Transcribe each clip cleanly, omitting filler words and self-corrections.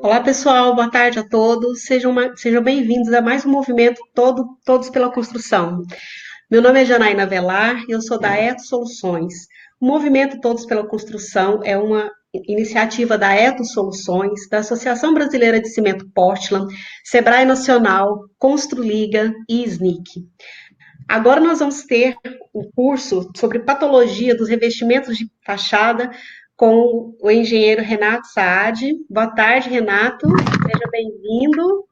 Olá, pessoal, boa tarde a todos. Sejam bem-vindos a mais um movimento Todos pela Construção. Meu nome é Janaína Velar e eu sou da Eto Soluções. O movimento Todos pela Construção é uma iniciativa da Eto Soluções, da Associação Brasileira de Cimento Portland, Sebrae Nacional, Construliga e SNIC. Agora nós vamos ter um curso sobre patologia dos revestimentos de fachada com o engenheiro Renato Saad. Boa tarde, Renato. Seja bem-vindo.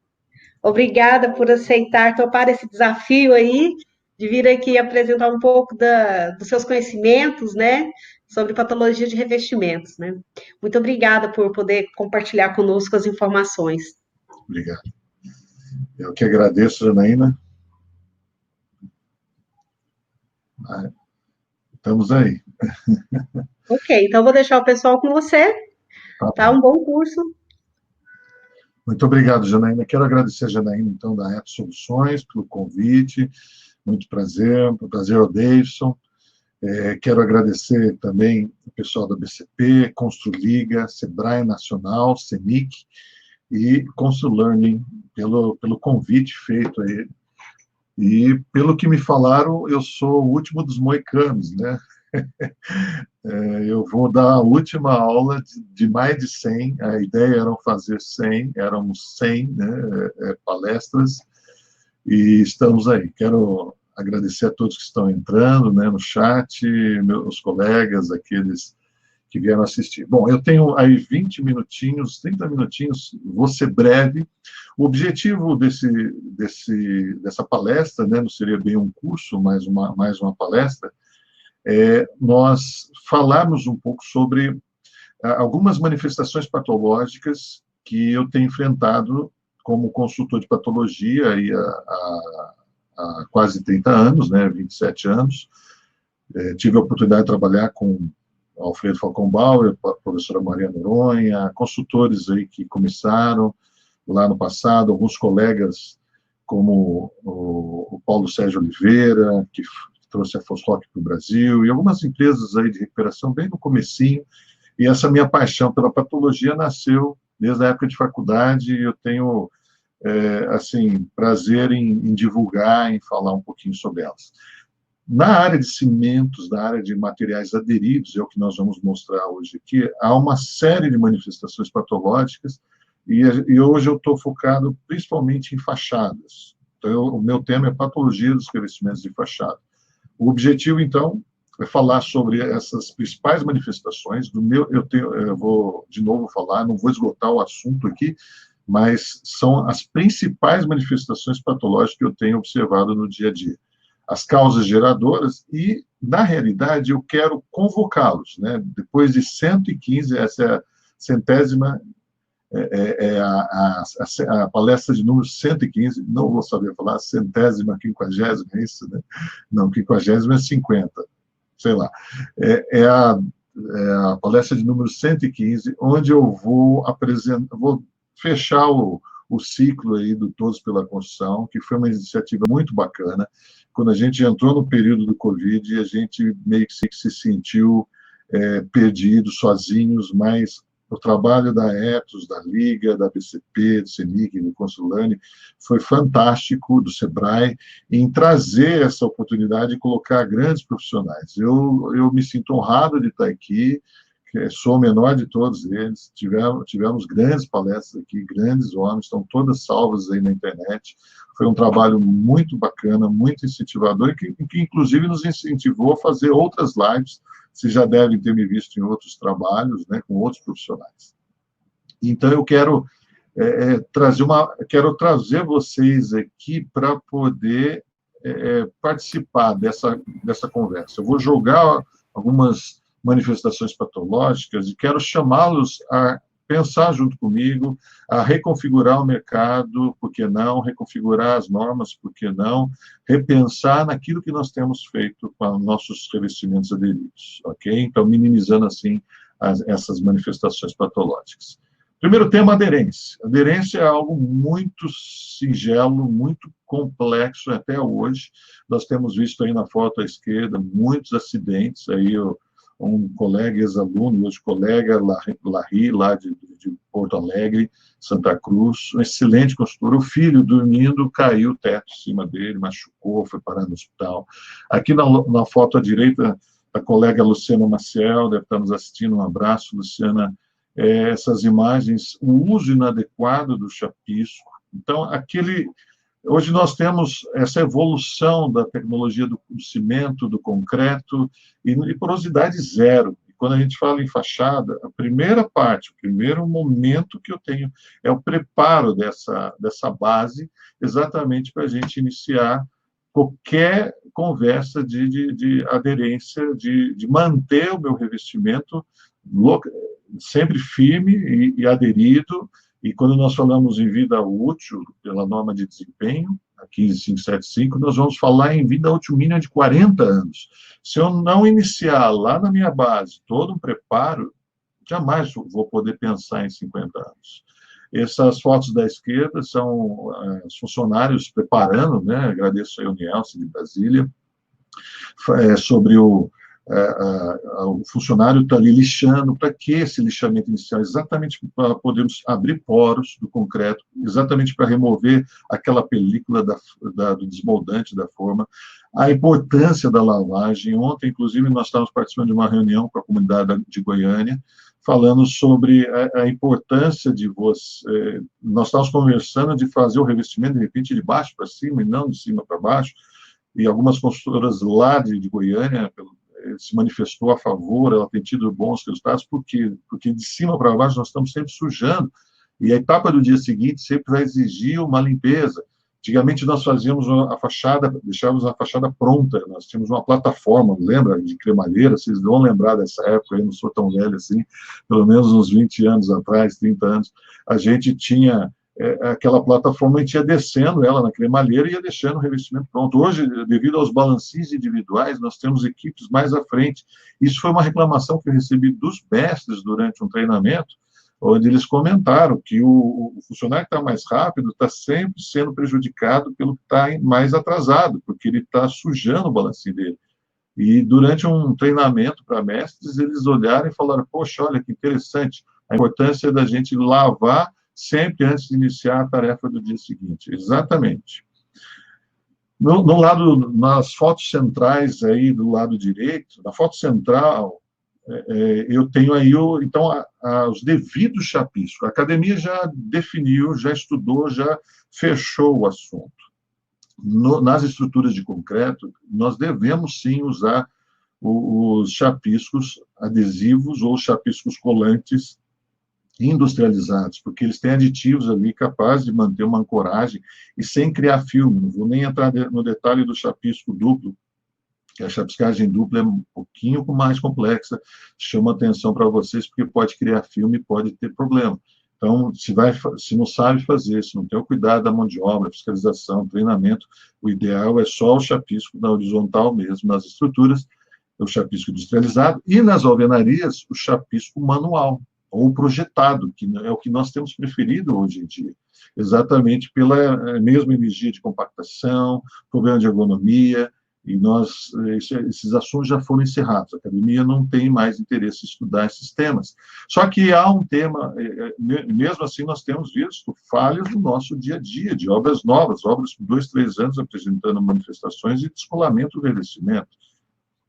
Obrigada por aceitar, topar esse desafio aí, de vir aqui apresentar um pouco dos seus conhecimentos, né, sobre patologia de revestimentos, né. Muito obrigada por poder compartilhar conosco as informações. Obrigado. Eu que agradeço, Janaína. Estamos aí. Ok, então vou deixar o pessoal com você, tá? Um bom curso. Muito obrigado, Janaína. Quero agradecer a Janaína, então, da Eto Soluções, pelo convite. Muito prazer. Prazer ao Davidson. Quero agradecer também o pessoal da BCP, Construliga, Sebrae Nacional, CENIC e ConstruLearning pelo convite feito aí. E, pelo que me falaram, eu sou o último dos moicanos, né? Eu vou dar a última aula de mais de 100, a ideia era fazer 100, éramos 100, né, palestras, e estamos aí. Quero agradecer a todos que estão entrando, né, no chat, meus colegas, aqueles que vieram assistir. Bom, eu tenho aí 20 minutinhos, 30 minutinhos, vou ser breve. O objetivo dessa palestra, né, não seria bem um curso, mais uma palestra, nós falarmos um pouco sobre algumas manifestações patológicas que eu tenho enfrentado como consultor de patologia aí há quase 30 anos, né, 27 anos. Tive a oportunidade de trabalhar com Alfredo Falcão Bauer, a professora Maria Noronha, consultores aí que começaram lá no passado, alguns colegas como o Paulo Sérgio Oliveira, que trouxe a Fosroc para o Brasil, e algumas empresas aí de recuperação bem no comecinho, e essa minha paixão pela patologia nasceu desde a época de faculdade, e eu tenho, assim, prazer em divulgar, em falar um pouquinho sobre elas. Na área de cimentos, na área de materiais aderidos, é o que nós vamos mostrar hoje aqui, há uma série de manifestações patológicas, e hoje eu estou focado principalmente em fachadas. Então, o meu tema é patologia dos revestimentos de fachada. O objetivo, então, é falar sobre essas principais manifestações. Eu vou, de novo, falar, não vou esgotar o assunto aqui, mas são as principais manifestações patológicas que eu tenho observado no dia a dia. As causas geradoras e, na realidade, eu quero convocá-los, né? Depois de 115, essa é a centésima, a palestra de número 115, não vou saber falar, centésima, quinquagésima, é isso, né? Não, quinquagésima é 50, sei lá. A palestra de número 115, onde eu vou apresentar, vou fechar o ciclo aí do Todos pela Construção, que foi uma iniciativa muito bacana. Quando a gente entrou no período do Covid, a gente meio que se sentiu perdido, sozinhos, mas o trabalho da Etos, da Liga, da BCP, do CENIC, do Consulane, foi fantástico, do Sebrae, em trazer essa oportunidade de colocar grandes profissionais. Eu me sinto honrado de estar aqui, sou o menor de todos eles, tivemos grandes palestras aqui, grandes homens, estão todas salvas aí na internet. Foi um trabalho muito bacana, muito incentivador, e que inclusive nos incentivou a fazer outras lives. Vocês já devem ter me visto em outros trabalhos, né, com outros profissionais. Então, eu quero trazer vocês aqui para poder participar dessa conversa. Eu vou jogar algumas manifestações patológicas e quero chamá-los a pensar junto comigo, a reconfigurar o mercado, por que não, reconfigurar as normas, por que não, repensar naquilo que nós temos feito com nossos revestimentos aderidos, ok? Então, minimizando, assim, essas manifestações patológicas. Primeiro tema, aderência. Aderência é algo muito singelo, muito complexo até hoje. Nós temos visto aí na foto à esquerda muitos acidentes, aí um colega, ex-aluno, hoje colega, Larry, lá de Porto Alegre, Santa Cruz, um excelente construtor. O filho, dormindo, caiu o teto em cima dele, machucou, foi parar no hospital. Aqui na foto à direita, a colega Luciana Maciel deve estar nos assistindo. Um abraço, Luciana. Essas imagens, o uso inadequado do chapisco. Então, hoje nós temos essa evolução da tecnologia do cimento, do concreto, e porosidade zero. E quando a gente fala em fachada, a primeira parte, o primeiro momento que eu tenho é o preparo dessa base, exatamente para a gente iniciar qualquer conversa de aderência, de manter o meu revestimento sempre firme e aderido. E quando nós falamos em vida útil, pela norma de desempenho, a 15575, nós vamos falar em vida útil mínima de 40 anos. Se eu não iniciar lá na minha base todo um preparo, jamais vou poder pensar em 50 anos. Essas fotos da esquerda são os funcionários preparando, né? Agradeço aí o Nielsen de Brasília, sobre o funcionário está ali lixando. Para que esse lixamento inicial? Exatamente para podermos abrir poros do concreto, exatamente para remover aquela película do desmoldante da forma. A importância da lavagem. Ontem, inclusive, nós estávamos participando de uma reunião com a comunidade de Goiânia, falando sobre a importância de você. Nós estávamos conversando de fazer o revestimento, de repente, de baixo para cima e não de cima para baixo, e algumas construtoras lá de Goiânia se manifestou a favor, ela tem tido bons resultados, porque de cima para baixo nós estamos sempre sujando, e a etapa do dia seguinte sempre vai exigir uma limpeza. Antigamente nós fazíamos a fachada, deixávamos a fachada pronta, nós tínhamos uma plataforma, lembra, de cremalheira, vocês vão lembrar dessa época, eu não sou tão velho assim, pelo menos uns 20 anos atrás, 30 anos, a gente tinha aquela plataforma, a gente ia descendo ela na cremalheira e ia deixando o revestimento pronto. Hoje, devido aos balancios individuais, nós temos equipes mais à frente. Isso foi uma reclamação que eu recebi dos mestres durante um treinamento, onde eles comentaram que o funcionário que está mais rápido está sempre sendo prejudicado pelo que está mais atrasado, porque ele está sujando o balancinho dele. E durante um treinamento para mestres, eles olharam e falaram: poxa, olha que interessante, a importância da gente lavar sempre antes de iniciar a tarefa do dia seguinte. Exatamente. No lado, nas fotos centrais aí do lado direito, na foto central, eu tenho aí então os devidos chapiscos. A academia já definiu, já estudou, já fechou o assunto. Nas estruturas de concreto, nós devemos sim usar os chapiscos adesivos ou chapiscos colantes industrializados, porque eles têm aditivos ali capazes de manter uma ancoragem e sem criar filme. Não vou nem entrar no detalhe do chapisco duplo, que a chapiscagem dupla é um pouquinho mais complexa, chama atenção para vocês, porque pode criar filme e pode ter problema. Então, se não sabe fazer, se não tem o cuidado da mão de obra, fiscalização, treinamento, o ideal é só o chapisco na horizontal mesmo, nas estruturas, o chapisco industrializado, e nas alvenarias, o chapisco manual, ou projetado, que é o que nós temos preferido hoje em dia, exatamente pela mesma energia de compactação, problema de ergonomia, e esses assuntos já foram encerrados. A academia não tem mais interesse em estudar esses temas. Só que há um tema, mesmo assim nós temos visto falhas no nosso dia a dia, de obras novas, obras com 2, 3 anos apresentando manifestações de descolamento do revestimento.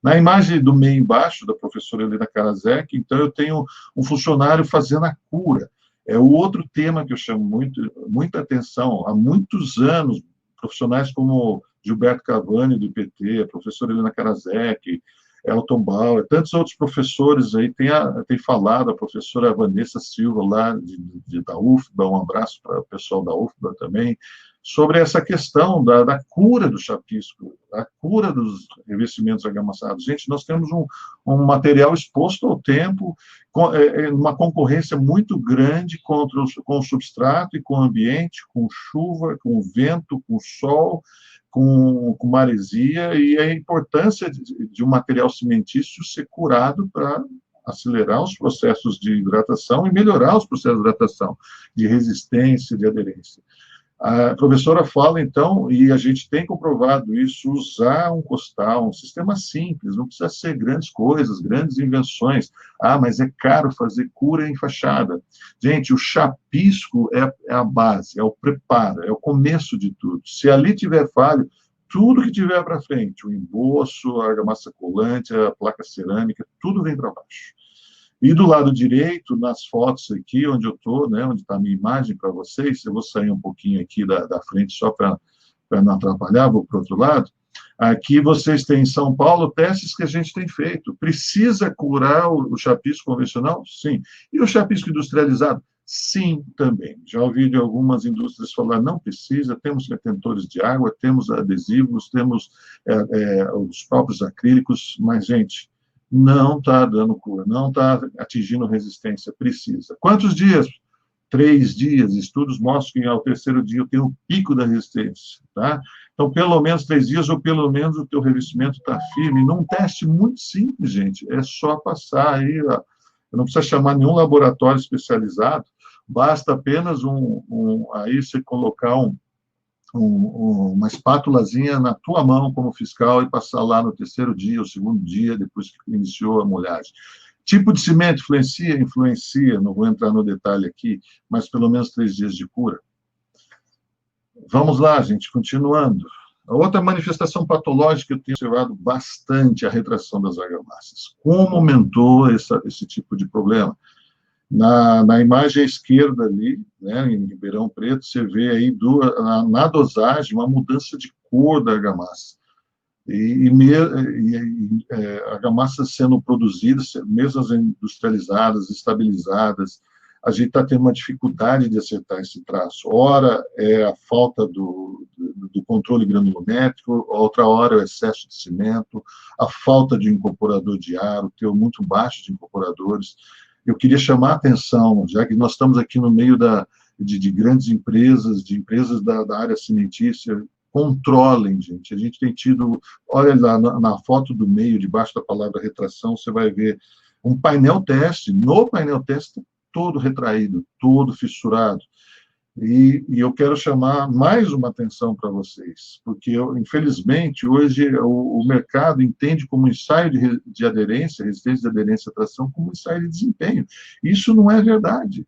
Na imagem do meio embaixo, da professora Helena Karasek, então eu tenho um funcionário fazendo a cura. É o outro tema que eu chamo muita atenção. Há muitos anos, profissionais como Gilberto Cavani, do IPT, a professora Helena Karasek, Elton Bauer, tantos outros professores aí têm falado, a professora Vanessa Silva, lá da UFBA, um abraço para o pessoal da UFBA também, sobre essa questão da cura do chapisco, a cura dos revestimentos argamassados. Gente, nós temos um material exposto ao tempo, uma concorrência muito grande com o substrato e com o ambiente, com chuva, com vento, com sol, com maresia, e a importância de um material cimentício ser curado para acelerar os processos de hidratação e melhorar os processos de hidratação, de resistência, de aderência. A professora fala, então, e a gente tem comprovado isso, usar um costal, um sistema simples, não precisa ser grandes coisas, grandes invenções. Ah, mas é caro fazer cura em fachada. Gente, o chapisco é a base, é o preparo, é o começo de tudo. Se ali tiver falho, tudo que tiver para frente, o emboço, a argamassa colante, a placa cerâmica, tudo vem para baixo. E do lado direito, nas fotos aqui, onde eu estou, né, onde está a minha imagem para vocês, eu vou sair um pouquinho aqui da frente só para não atrapalhar, vou para o outro lado. Aqui vocês têm em São Paulo testes que a gente tem feito. Precisa curar o chapisco convencional? Sim. E o chapisco industrializado? Sim, também. Já ouvi de algumas indústrias falar, não precisa, temos retentores de água, temos adesivos, temos os próprios acrílicos, mas, gente, não está dando cura, não está atingindo resistência, precisa. Quantos dias? 3 dias. Estudos mostram que ao terceiro dia eu tenho o pico da resistência, tá? Então, pelo menos 3 dias, ou pelo menos o teu revestimento está firme. Num teste muito simples, gente, é só passar aí, ó. Não precisa chamar nenhum laboratório especializado, basta apenas aí você colocar uma espátulazinha na tua mão como fiscal e passar lá no terceiro dia, ou segundo dia, depois que iniciou a molhagem. Tipo de cimento influencia? Influencia, não vou entrar no detalhe aqui, mas pelo menos 3 dias de cura. Vamos lá, gente, continuando. A outra manifestação patológica eu tenho observado bastante a retração das argamassas. Como aumentou esse tipo de problema? Na imagem à esquerda ali, né, em Ribeirão Preto, você vê aí na dosagem uma mudança de cor da argamassa. E argamassas sendo produzidas, mesmo as industrializadas, estabilizadas, a gente está tendo uma dificuldade de acertar esse traço. Ora é a falta do controle granulométrico, outra hora é o excesso de cimento, a falta de incorporador de ar, o teor muito baixo de incorporadores. Eu queria chamar a atenção, já que nós estamos aqui no meio de grandes empresas, de empresas da área cimentícia, controlem, gente. A gente tem tido, olha lá na foto do meio, debaixo da palavra retração, você vai ver um painel teste, no painel teste todo retraído, todo fissurado. E eu quero chamar mais uma atenção para vocês, porque, infelizmente, hoje o mercado entende como ensaio de aderência, resistência de aderência à tração, como ensaio de desempenho. Isso não é verdade.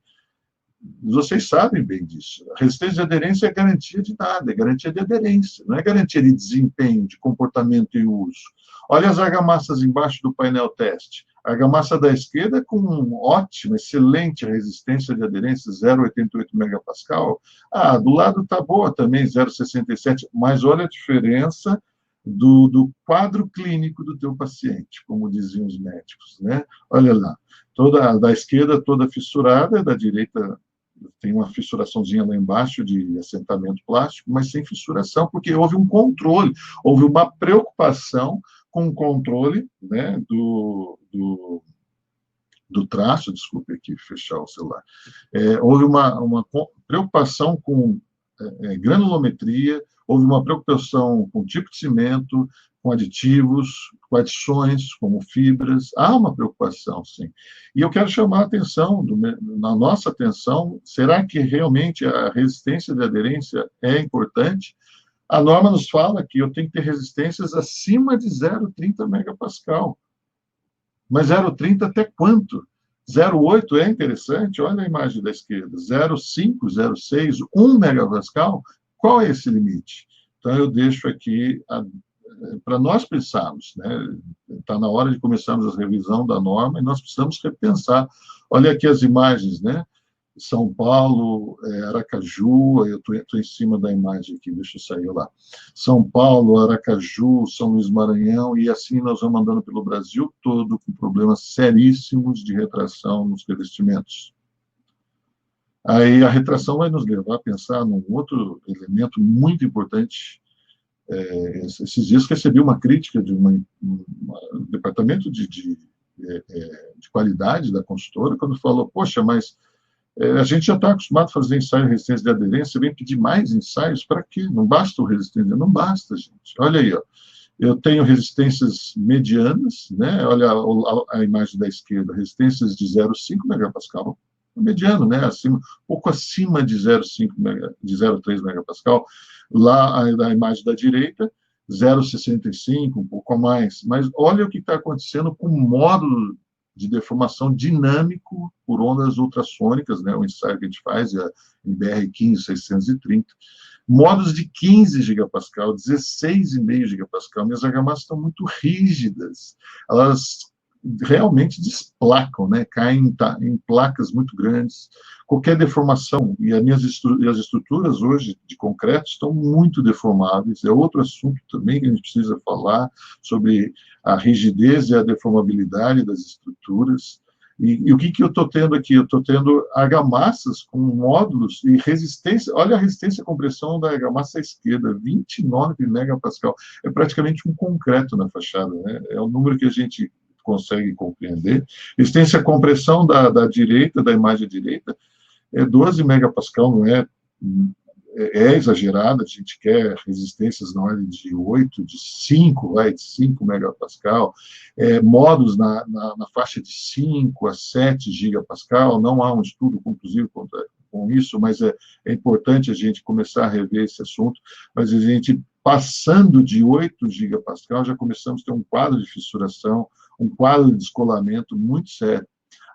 Vocês sabem bem disso. A resistência de aderência é garantia de nada, é garantia de aderência, não é garantia de desempenho, de comportamento e uso. Olha as argamassas embaixo do painel teste. A argamassa da esquerda com ótima, excelente resistência de aderência, 0,88 megapascal. Ah, do lado está boa também, 0,67, mas olha a diferença do quadro clínico do teu paciente, como diziam os médicos, né? Olha lá, da esquerda toda fissurada, da direita tem uma fissuraçãozinha lá embaixo de assentamento plástico, mas sem fissuração, porque houve um controle, houve uma preocupação com o controle, né, do traço, desculpe aqui fechar o celular, houve uma preocupação com granulometria, houve uma preocupação com tipo de cimento, com aditivos, com adições, como fibras, há uma preocupação, sim. E eu quero chamar a atenção, na nossa atenção, será que realmente a resistência de aderência é importante? A norma nos fala que eu tenho que ter resistências acima de 0,30 megapascal. Mas 0,30 até quanto? 0,8 é interessante, olha a imagem da esquerda, 0,5, 0,6, 1 megapascal, qual é esse limite? Então, eu deixo aqui para nós pensarmos, né? Está na hora de começarmos a revisão da norma e nós precisamos repensar. Olha aqui as imagens, né? São Paulo, Aracaju, eu estou em cima da imagem aqui, deixa eu sair lá. São Paulo, Aracaju, São Luís Maranhão, e assim nós vamos andando pelo Brasil todo com problemas seríssimos de retração nos revestimentos. Aí a retração vai nos levar a pensar num outro elemento muito importante. Esses dias recebi uma crítica de um departamento de qualidade da consultora, quando falou, poxa, mas a gente já está acostumado a fazer ensaio de resistência de aderência, vem pedir mais ensaios, para quê? Não basta o resistência, não basta, gente. Olha aí, ó. Eu tenho resistências medianas, né? Olha a imagem da esquerda, resistências de 0,5 megapascal, mediano, né? Pouco acima de 0,5 de 0,3 megapascal. Lá a imagem da direita, 0,65, um pouco a mais. Mas olha o que está acontecendo com o módulo de deformação dinâmico por ondas ultrassônicas, né? O ensaio que a gente faz, a NBR 15630. Módulos de 15 gigapascal, 16,5 gigapascal. Minhas argamassas estão muito rígidas. Elas realmente desplacam, né? Caem em placas muito grandes. Qualquer deformação, e as estruturas hoje de concreto estão muito deformáveis. É outro assunto também que a gente precisa falar sobre a rigidez e a deformabilidade das estruturas. E o que eu estou tendo aqui? Eu estou tendo argamassas com módulos e resistência. Olha a resistência à compressão da argamassa à esquerda, 29 megapascal. É praticamente um concreto na fachada, né? É o número que a gente consegue compreender. Resistência à compressão da direita, da imagem direita, é 12 megapascal, não é, é exagerada, a gente quer resistências na ordem de 8, de 5, de 5 megapascal, módulos na faixa de 5 a 7 gigapascal, não há um estudo conclusivo com isso, mas é importante a gente começar a rever esse assunto, mas a gente, passando de 8 gigapascal, já começamos a ter um quadro de fissuração, um quadro de descolamento muito sério.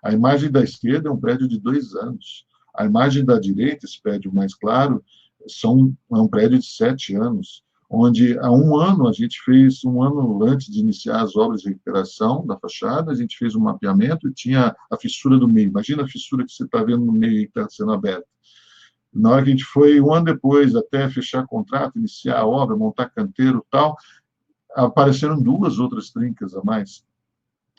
A imagem da esquerda é um prédio de 2 anos, a imagem da direita, esse prédio mais claro, é um prédio de 7 anos, onde há um ano a gente fez, um ano antes de iniciar as obras de recuperação da fachada, a gente fez um mapeamento e tinha a fissura do meio. Imagina a fissura que você está vendo no meio que está sendo aberta. Na hora que a gente foi, um ano depois, até fechar contrato, iniciar a obra, montar canteiro e tal, apareceram 2 outras trincas a mais.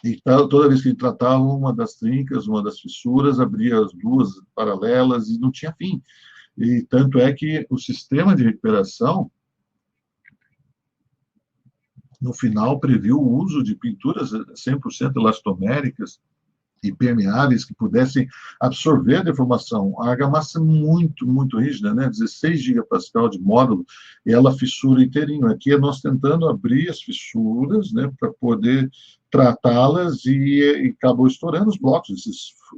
E toda vez que ele tratava uma das trincas, uma das fissuras, abria as 2 paralelas e não tinha fim. E tanto é que o sistema de recuperação, no final, previu o uso de pinturas 100% elastoméricas e permeáveis que pudessem absorver a deformação. A argamassa é muito, muito rígida, né? 16 gigapascal de módulo, e ela fissura inteirinho. Aqui é nós tentando abrir as fissuras, né, para poder tratá-las e acabou estourando os blocos.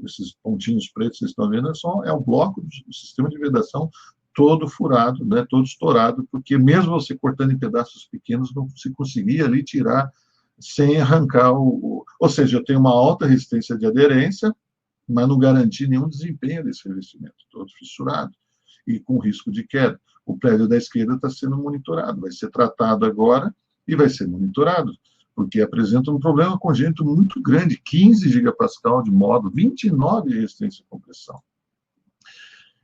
Esses pontinhos pretos que vocês estão vendo é o bloco do sistema de vedação todo furado, né, todo estourado, porque mesmo você cortando em pedaços pequenos, não se conseguia ali tirar sem arrancar ou seja, eu tenho uma alta resistência de aderência, mas não garanti nenhum desempenho desse revestimento, todo fissurado e com risco de queda. O prédio da esquerda está sendo monitorado, vai ser tratado agora e vai ser monitorado, porque apresenta um problema congênito muito grande, 15 gigapascal de módulo, 29 de resistência à compressão.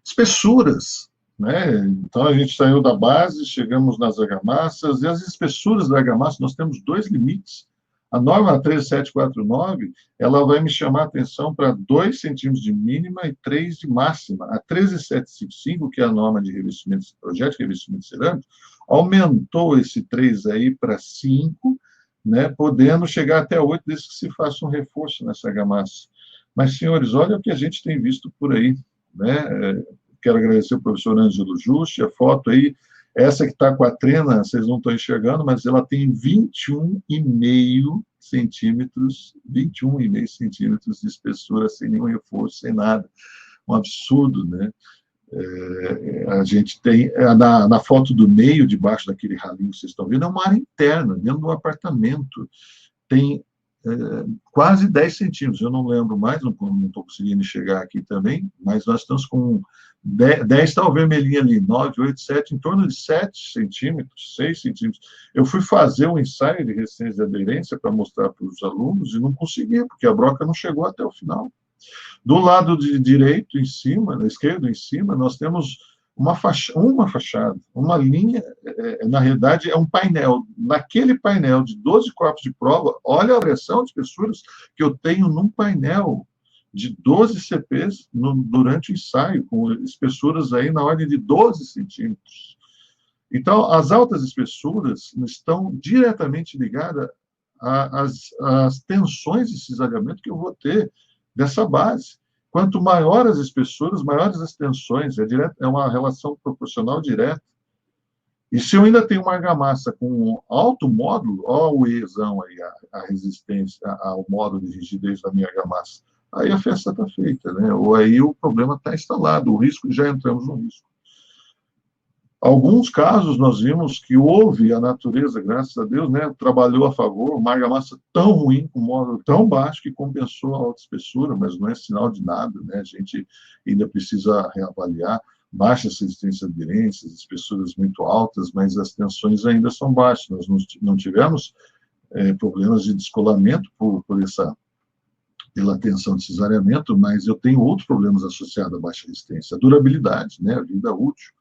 Espessuras, né? Então, a gente saiu da base, chegamos nas argamassas, e as espessuras da argamassa, nós temos 2 limites. A norma 13749, ela vai me chamar a atenção para 2 centímetros de mínima e 3 de máxima. A 13755, que é a norma de revestimento projético, revestimento cerâmico, aumentou esse 3 aí para 5, né, podendo chegar até 8, desde que se faça um reforço nessa argamassa. Mas, senhores, olha o que a gente tem visto por aí, né? Quero agradecer ao professor Ângelo Juste, a foto aí, essa que está com a trena, vocês não estão enxergando, mas ela tem 21,5 centímetros, 21,5 centímetros de espessura, sem nenhum reforço, sem nada. Um absurdo, né? A gente tem, na foto do meio, debaixo daquele ralinho que vocês estão vendo, é uma área interna, dentro do apartamento. Tem quase 10 centímetros, eu não lembro mais, não estou conseguindo chegar aqui também, mas nós estamos com 10 está o vermelhinho ali, 9, 8, 7, em torno de 7 centímetros, 6 centímetros. Eu fui fazer um ensaio de resistência de aderência para mostrar para os alunos e não conseguia, porque a broca não chegou até o final. Do lado de direito, em cima, na esquerda, em cima, nós temos uma fachada, uma linha, na realidade, é um painel. Naquele painel de 12 corpos de prova, olha a variação de espessuras que eu tenho num painel de 12 CPs durante o ensaio, com espessuras aí na ordem de 12 centímetros. Então, as altas espessuras estão diretamente ligadas às tensões de cisalhamento que eu vou ter dessa base. Quanto maior as espessuras, maiores as tensões, é uma relação proporcional direta. E se eu ainda tenho uma argamassa com alto módulo, olha o Ezão aí, a resistência ao módulo de rigidez da minha argamassa. aí a festa está feita, né? Ou aí o problema está instalado, o risco, já entramos no risco. Alguns casos nós vimos que houve a natureza, graças a Deus, né, trabalhou a favor, uma argamassa tão ruim, com módulo tão baixo, que compensou a alta espessura, mas não é sinal de nada, né? A gente ainda precisa reavaliar. Baixas resistências de aderências, espessuras muito altas, mas as tensões ainda são baixas. Nós não tivemos problemas de descolamento pela tensão de cesariamento, mas eu tenho outros problemas associados à baixa resistência, a durabilidade, né, a vida útil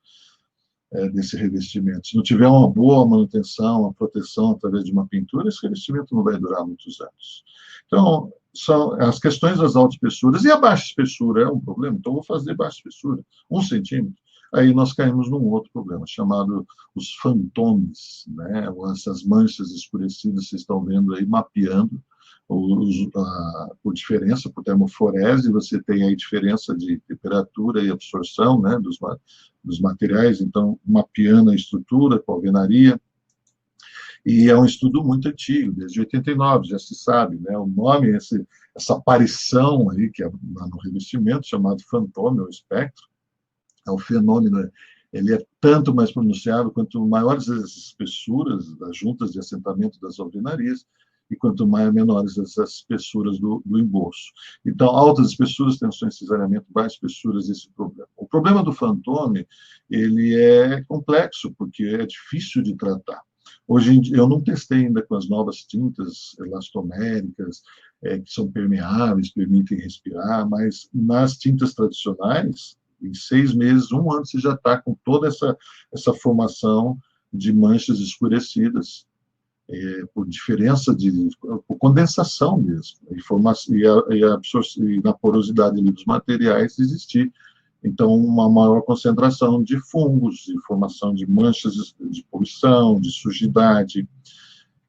desse revestimento. Se não tiver uma boa manutenção, uma proteção através de uma pintura, esse revestimento não vai durar muitos anos. Então, são as questões das altas espessuras. E a baixa espessura é um problema? Então, vou fazer baixa espessura, 1 centímetro. Aí nós caímos num outro problema, chamado os fantomes, né? Essas manchas escurecidas, vocês estão vendo aí, mapeando por diferença, por termoforese, você tem aí diferença de temperatura e absorção, né, dos materiais, então, mapeando a estrutura com alvenaria, e é um estudo muito antigo, desde 89, já se sabe, né, o nome, essa aparição aí, que é no revestimento, chamado fantôme, ou espectro, é o fenômeno, ele é tanto mais pronunciado quanto maiores as espessuras das juntas de assentamento das alvenarias, e quanto menores as espessuras do embolso. Então, altas espessuras, tensões, cesariamento, baixas espessuras, esse problema. O problema do fantôme, ele é complexo, porque é difícil de tratar. Hoje em dia, eu não testei ainda com as novas tintas elastoméricas, que são permeáveis, permitem respirar, mas nas tintas tradicionais, em 6 meses, 1 ano, você já está com toda essa formação de manchas escurecidas, por diferença por condensação mesmo, e na porosidade dos materiais existir. Então, uma maior concentração de fungos, de formação de manchas de poluição, de sujidade.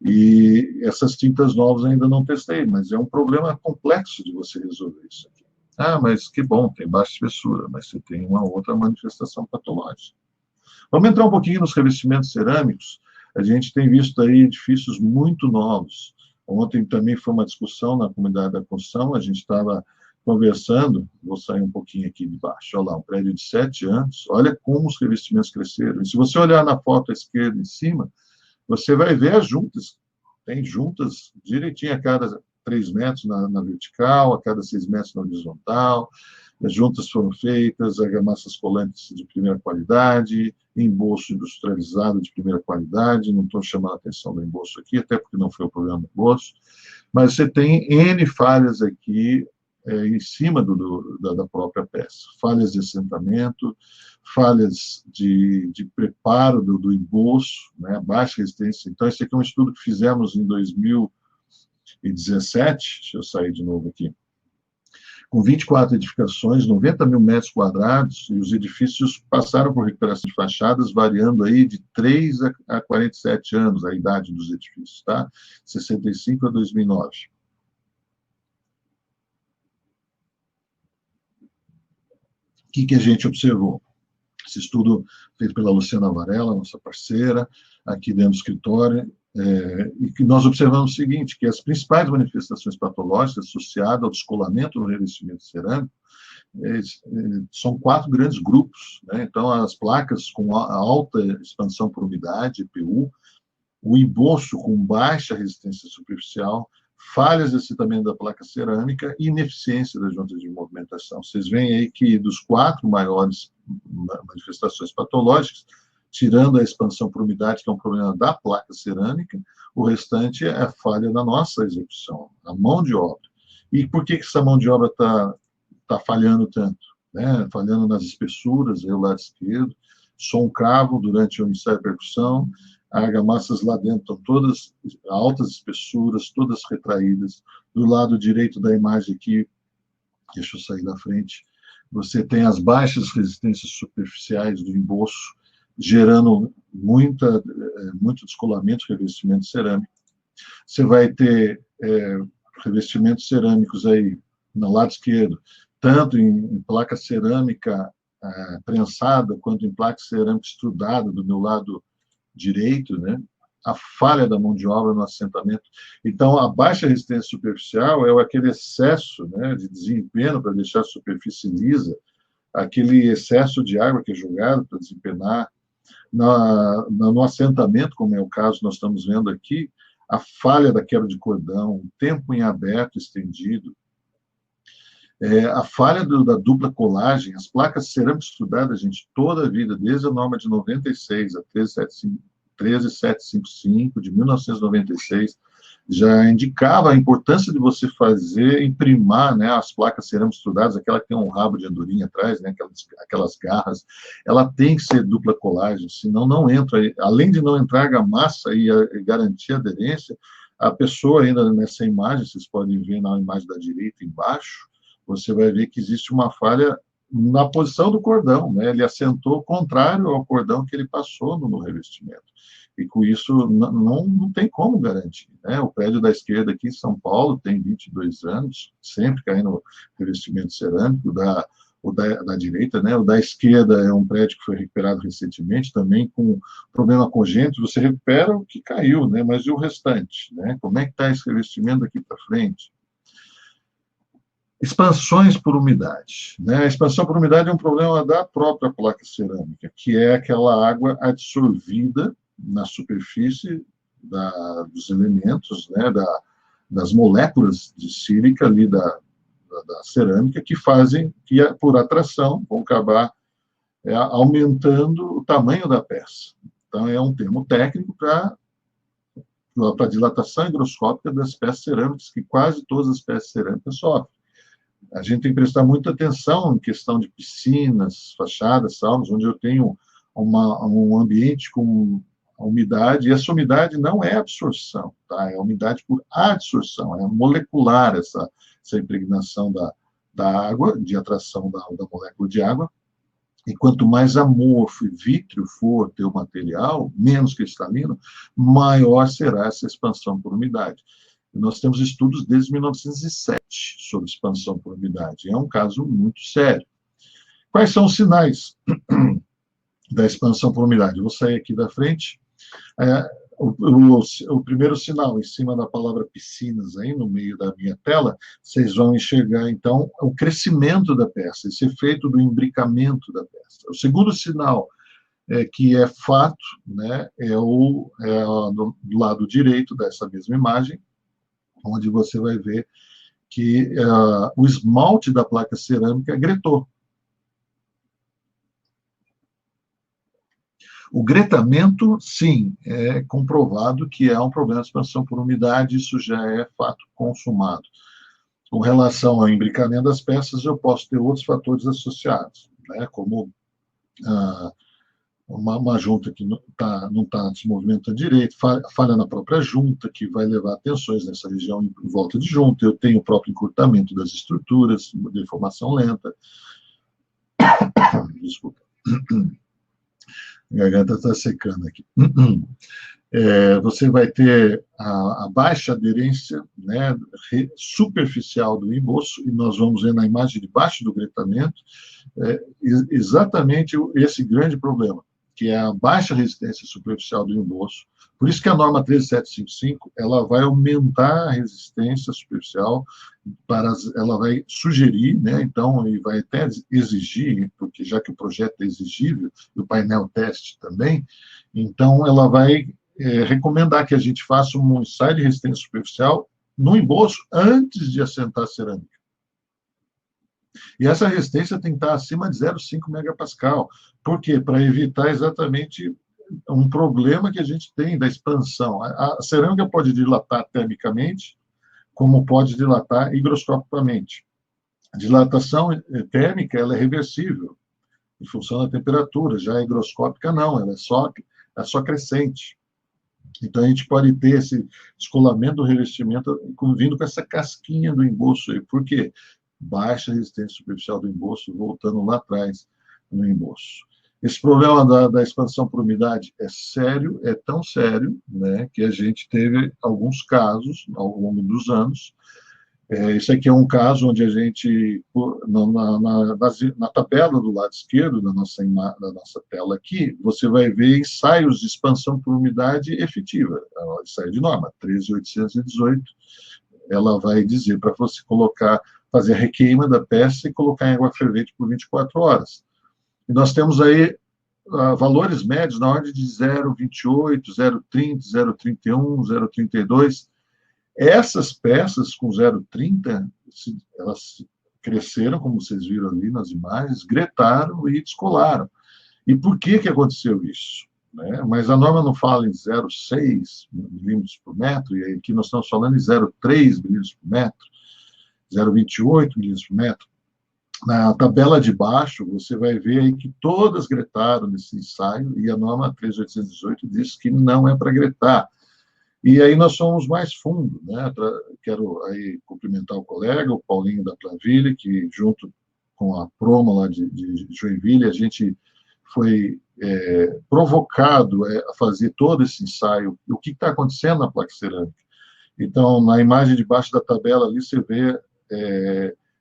E essas tintas novas ainda não testei, mas é um problema complexo de você resolver isso aqui. Ah, mas que bom, tem baixa espessura, mas você tem uma outra manifestação patológica. Vamos entrar um pouquinho nos revestimentos cerâmicos. A gente tem visto aí edifícios muito novos. Ontem também foi uma discussão na comunidade da construção, a gente estava conversando, vou sair um pouquinho aqui de baixo, olha lá, um prédio de 7 anos, olha como os revestimentos cresceram. E se você olhar na foto à esquerda em cima, você vai ver as juntas. Tem juntas direitinho a cada 3 metros na vertical, a cada 6 metros na horizontal. As juntas foram feitas, argamassas colantes de primeira qualidade, embolso industrializado de primeira qualidade, não estou chamando a atenção do embolso aqui, até porque não foi o problema do embolso, mas você tem N falhas aqui em cima da própria peça. Falhas de assentamento, falhas de preparo do embolso, né, baixa resistência. Então, esse aqui é um estudo que fizemos em 2017, deixa eu sair de novo aqui, com 24 edificações, 90 mil metros quadrados, e os edifícios passaram por recuperação de fachadas, variando aí de 3 a 47 anos, a idade dos edifícios, tá? 65 a 2009. O que a gente observou? Esse estudo feito pela Luciana Varela, nossa parceira, aqui dentro do escritório, e que nós observamos o seguinte, que as principais manifestações patológicas associadas ao descolamento no revestimento cerâmico são 4 grandes grupos, né? Então, as placas com alta expansão por umidade, EPU, o embolso com baixa resistência superficial, falhas de assentamento da placa cerâmica e ineficiência das juntas de movimentação. Vocês veem aí que dos 4 maiores manifestações patológicas, tirando a expansão por umidade, que é um problema da placa cerâmica, o restante é falha na nossa execução, a mão de obra. E por que essa mão de obra está falhando tanto? Né? Falhando nas espessuras, aí o lado esquerdo, som cravo durante o ensaio de percussão, argamassas lá dentro estão todas altas espessuras, todas retraídas. Do lado direito da imagem aqui, deixa eu sair da frente, você tem as baixas resistências superficiais do embolso, gerando muito descolamento de revestimento cerâmico. Você vai ter revestimentos cerâmicos aí no lado esquerdo, tanto em placa cerâmica prensada, quanto em placa cerâmica extrudada do meu lado direito, né? a falha da mão de obra no assentamento. Então, a baixa resistência superficial é aquele excesso, né, de desempenho para deixar a superfície lisa, aquele excesso de água que é jogado para desempenar. No assentamento, como é o caso que nós estamos vendo aqui, a falha da quebra de cordão, o tempo em aberto estendido, a falha da dupla colagem, as placas cerâmicas estudadas, gente, toda a vida, desde a norma de 96, a 13755, de 1996, já indicava a importância de você imprimar, né, as placas cerâmicas estudadas, aquela que tem um rabo de andorinha atrás, né, aquelas garras, ela tem que ser dupla colagem, senão não entra, além de não entrar argamassa e garantir a aderência, a pessoa ainda nessa imagem, vocês podem ver na imagem da direita embaixo, você vai ver que existe uma falha na posição do cordão, né? Ele assentou contrário ao cordão que ele passou no revestimento. E com isso não tem como garantir, né? O prédio da esquerda aqui em São Paulo tem 22 anos, sempre cai no revestimento cerâmico, o da direita, né? O da esquerda é um prédio que foi recuperado recentemente, também com problema congênito, você recupera o que caiu, né? Mas e o restante, né? Como é que está esse revestimento daqui para frente? Expansões por umidade, né? A expansão por umidade é um problema da própria placa cerâmica, que é aquela água absorvida na superfície dos elementos, né? Das moléculas de sílica ali da cerâmica, que fazem, que por atração, vão acabar aumentando o tamanho da peça. Então, é um termo técnico para dilatação higroscópica das peças cerâmicas, que quase todas as peças cerâmicas sofrem. A gente tem que prestar muita atenção em questão de piscinas, fachadas, salões, onde eu tenho um ambiente com umidade, e essa umidade não é absorção, tá? É umidade por adsorção, é molecular essa impregnação da água, de atração da molécula de água, e quanto mais amorfo e vítreo for ter o material, menos cristalino, maior será essa expansão por umidade. Nós temos estudos desde 1907 sobre expansão por umidade. É um caso muito sério. Quais são os sinais da expansão por umidade? Eu vou sair aqui da frente. O primeiro sinal, em cima da palavra piscinas, aí no meio da minha tela, vocês vão enxergar, então, o crescimento da peça, esse efeito do imbricamento da peça. O segundo sinal, que é fato, né, do lado direito dessa mesma imagem, onde você vai ver que o esmalte da placa cerâmica gretou. O gretamento, sim, é comprovado que é um problema de expansão por umidade, isso já é fato consumado. Com relação ao imbricamento das peças, eu posso ter outros fatores associados, né, como uma junta que não está se movimentando direito, falha na própria junta, que vai levar tensões nessa região em volta de junta, eu tenho o próprio encurtamento das estruturas, deformação lenta. Desculpa. A garganta está secando aqui. Você vai ter a baixa aderência, né, superficial do emboço, e nós vamos ver na imagem de baixo do gretamento exatamente esse grande problema, que é a baixa resistência superficial do emboço. Por isso que a norma 13755, ela vai aumentar a resistência superficial, ela vai sugerir, né, então, e vai até exigir, porque já que o projeto é exigível, e o painel teste também, então ela vai recomendar que a gente faça um ensaio de resistência superficial no emboço antes de assentar a cerâmica. E essa resistência tem que estar acima de 0,5 megapascal. Por quê? Para evitar exatamente um problema que a gente tem da expansão. A cerâmica pode dilatar termicamente, como pode dilatar higroscopicamente. A dilatação térmica ela é reversível, em função da temperatura. Já a higroscópica não, ela é só crescente. Então, a gente pode ter esse descolamento do revestimento vindo com essa casquinha do emboço aí. Por quê? Baixa resistência superficial do emboço, voltando lá atrás no emboço. Esse problema da expansão por umidade é sério, é tão sério, né, que a gente teve alguns casos ao longo dos anos Esse aqui é um caso onde a gente, na tabela do lado esquerdo da nossa tela aqui, você vai ver ensaios de expansão por umidade efetiva, ensaio de norma, 13.818. Ela vai dizer para você fazer a requeima da peça e colocar em água fervente por 24 horas. E nós temos aí valores médios na ordem de 0,28, 0,30, 0,31, 0,32. Essas peças com 0,30, elas cresceram, como vocês viram ali nas imagens, gretaram e descolaram. E por que aconteceu isso? Né? Mas a norma não fala em 0,6 milímetros por metro, e aqui nós estamos falando em 0,3 milímetros por metro, 0,28 milímetros por metro. Na tabela de baixo, você vai ver aí que todas gretaram nesse ensaio, e a norma 3.818 diz que não é para gretar. E aí nós somos mais fundo, né? Quero aí cumprimentar o colega, o Paulinho da Planville, que junto com a Promo lá de Joinville, a gente foi provocado a fazer todo esse ensaio. O que está acontecendo na placa cerâmica? Então, na imagem de baixo da tabela ali, você vê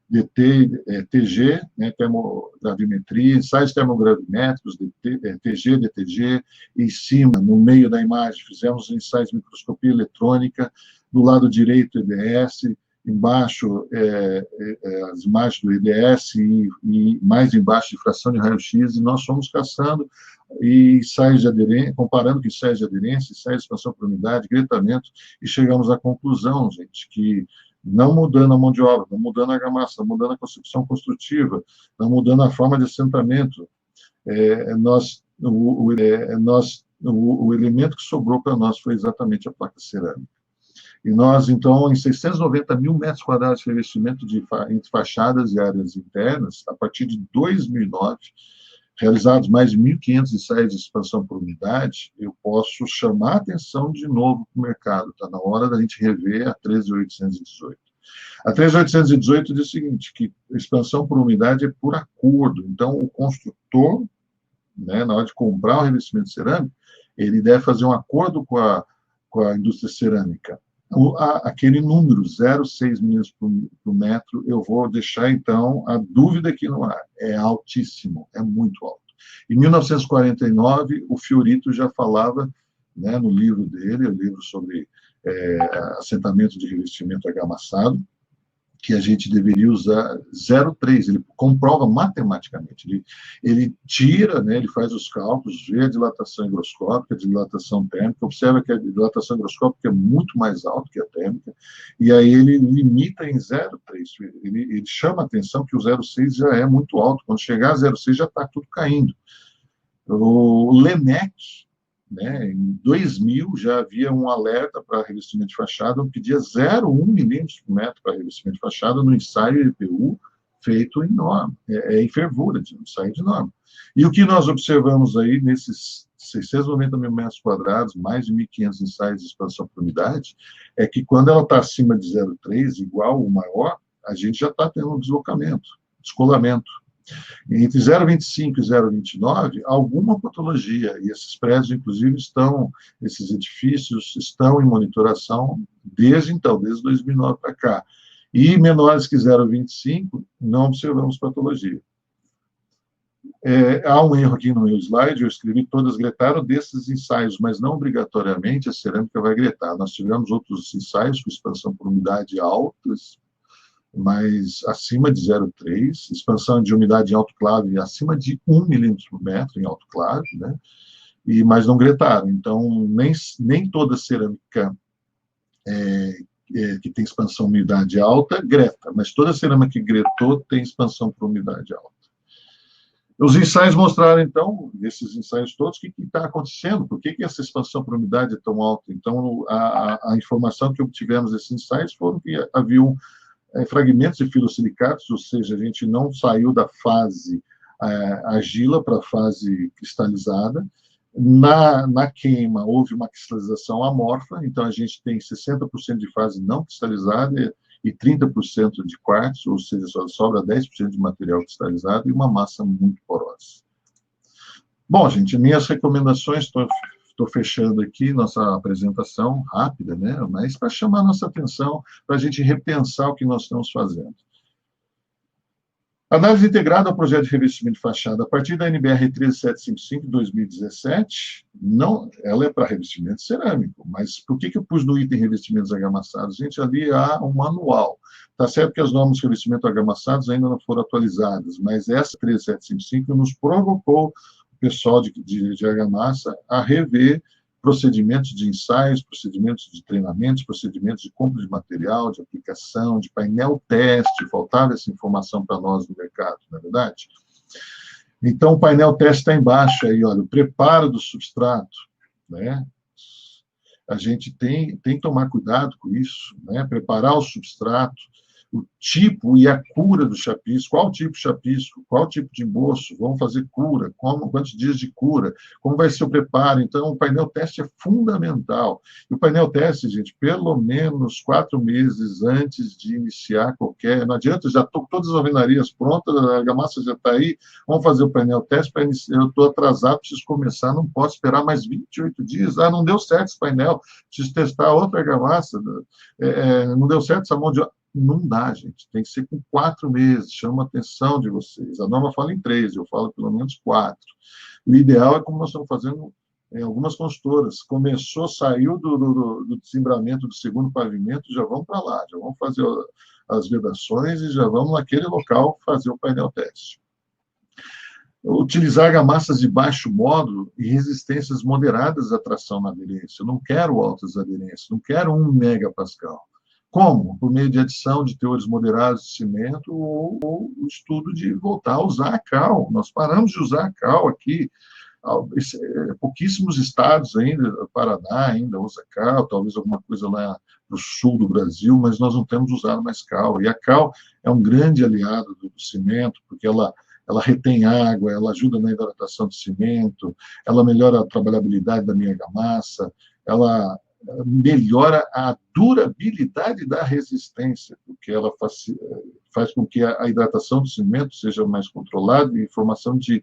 DT, TG, né, termogravimetria, ensaios termogravimétricos, TG, DTG, em cima, no meio da imagem, fizemos ensaios de microscopia eletrônica, do lado direito, EDS, embaixo, as imagens do EDS, e mais embaixo, difração de raio-x, e nós fomos caçando e ensaios de aderência, comparando com ensaios de aderência, ensaios de expansão por umidade, gretamento, e chegamos à conclusão, gente, que não mudando a mão de obra, não mudando a argamassa, não mudando a concepção construtiva, não mudando a forma de assentamento, o elemento que sobrou para nós foi exatamente a placa cerâmica. E nós, então, em 690 mil metros quadrados de revestimento entre fachadas e áreas internas, a partir de 2009, realizados mais de 1.500 ensaios de expansão por umidade, eu posso chamar a atenção de novo para o mercado. Está na hora da gente rever a 13.818. A 13.818 diz o seguinte, que expansão por umidade é por acordo. Então, o construtor, né, na hora de comprar o revestimento cerâmico, ele deve fazer um acordo com a indústria cerâmica. Aquele número, 0,6 milímetros por metro, eu vou deixar, então, a dúvida aqui no ar. É altíssimo, é muito alto. Em 1949, o Fiorito já falava, né, no livro dele, o livro sobre assentamento de revestimento argamassado, que a gente deveria usar 0,3, ele comprova matematicamente, ele tira, né, ele faz os cálculos, vê a dilatação higroscópica, a dilatação térmica, observa que a dilatação higroscópica é muito mais alta que a térmica, e aí ele limita em 0,3, ele chama a atenção que o 0,6 já é muito alto, quando chegar a 0,6 já está tudo caindo. O LENEC, né, em 2000 já havia um alerta para revestimento de fachada, pedia 0,1 milímetros por metro para revestimento de fachada no ensaio EPU feito em norma, em fervura, de ensaio de norma. E o que nós observamos aí nesses 690 mil metros quadrados, mais de 1.500 ensaios de expansão por umidade, é que quando ela está acima de 0,3, igual ou maior, a gente já está tendo um deslocamento, descolamento. Entre 0,25 e 0,29, alguma patologia, e esses prédios, inclusive, esses edifícios estão em monitoração desde então, desde 2009 para cá. E menores que 0,25, não observamos patologia. Há um erro aqui no meu slide, eu escrevi todas gretaram desses ensaios, mas não obrigatoriamente a cerâmica vai gretar. Nós tivemos outros ensaios com expansão por umidade altas, mas acima de 0,3, expansão de umidade em autoclave acima de 1 milímetro por metro em autoclave, né? Mas não gretaram. Então, nem toda cerâmica que tem expansão por umidade alta greta, mas toda cerâmica que gretou tem expansão por umidade alta. Os ensaios mostraram, então, nesses ensaios todos, o que está acontecendo, por que essa expansão por umidade é tão alta. Então, a informação que obtivemos desses ensaios foram que haviam fragmentos de filosilicatos, ou seja, a gente não saiu da fase argila para a fase cristalizada. Na queima, houve uma cristalização amorfa, então a gente tem 60% de fase não cristalizada e 30% de quartzo, ou seja, só sobra 10% de material cristalizado e uma massa muito porosa. Bom, gente, minhas recomendações, estou Estou fechando aqui nossa apresentação rápida, né? Mas para chamar nossa atenção, para a gente repensar o que nós estamos fazendo. Análise integrada ao projeto de revestimento de fachada a partir da NBR 13755 de 2017, não, ela é para revestimento cerâmico, mas por que eu pus no item revestimentos argamassados? Gente, ali há um manual. Está certo que as normas de revestimento argamassados ainda não foram atualizadas, mas essa 13755 nos provocou o pessoal de argamassa a rever procedimentos de ensaios, procedimentos de treinamentos, procedimentos de compra de material, de aplicação, de painel teste, faltava essa informação para nós no mercado, não é verdade? Então, o painel teste está embaixo aí, olha, o preparo do substrato, né? A gente tem que tomar cuidado com isso, né? Preparar o substrato, o tipo e a cura do chapisco, qual tipo de chapisco, qual tipo de emboço, vamos fazer cura, quantos dias de cura, como vai ser o preparo. Então, o painel teste é fundamental. E o painel teste, gente, pelo menos 4 meses antes de iniciar qualquer... Não adianta, já estou com todas as alvenarias prontas, a argamassa já está aí, vamos fazer o painel teste para iniciar. Eu estou atrasado, preciso começar, não posso esperar mais 28 dias. Ah, não deu certo esse painel, preciso testar outra argamassa, não deu certo essa mão de... Não dá, gente. Tem que ser com 4 meses. Chama a atenção de vocês. A norma fala em 3, eu falo pelo menos 4. O ideal é como nós estamos fazendo em algumas consultoras. Começou, saiu do desembramento do segundo pavimento, já vamos para lá, já vamos fazer as vedações e já vamos naquele local fazer o painel teste. Utilizar argamassas de baixo módulo e resistências moderadas à tração na aderência. Eu não quero altas aderências, não quero 1 megapascal. Como? Por meio de adição de teores moderados de cimento ou o estudo de voltar a usar a cal. Nós paramos de usar a cal aqui. Pouquíssimos estados ainda, Paraná ainda usa cal, talvez alguma coisa lá no sul do Brasil, mas nós não temos usado mais cal. E a cal é um grande aliado do cimento, porque ela retém água, ela ajuda na hidratação do cimento, ela melhora a trabalhabilidade da minha argamassa, ela melhora a durabilidade da resistência, porque ela faz com que a hidratação do cimento seja mais controlada e formação de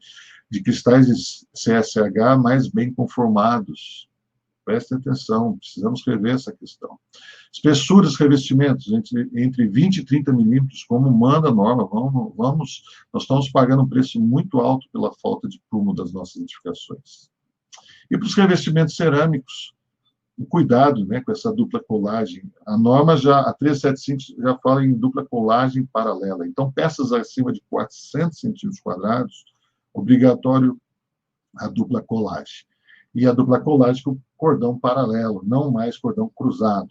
cristais de CSH mais bem conformados. Prestem atenção, precisamos rever essa questão. Espessuras, revestimentos, entre 20 e 30 milímetros, como manda a norma, nós estamos pagando um preço muito alto pela falta de prumo das nossas edificações. E para os revestimentos cerâmicos, o cuidado, né, com essa dupla colagem. A norma a 375 já fala em dupla colagem paralela. Então, peças acima de 400 centímetros quadrados, obrigatório a dupla colagem. E a dupla colagem com cordão paralelo, não mais cordão cruzado.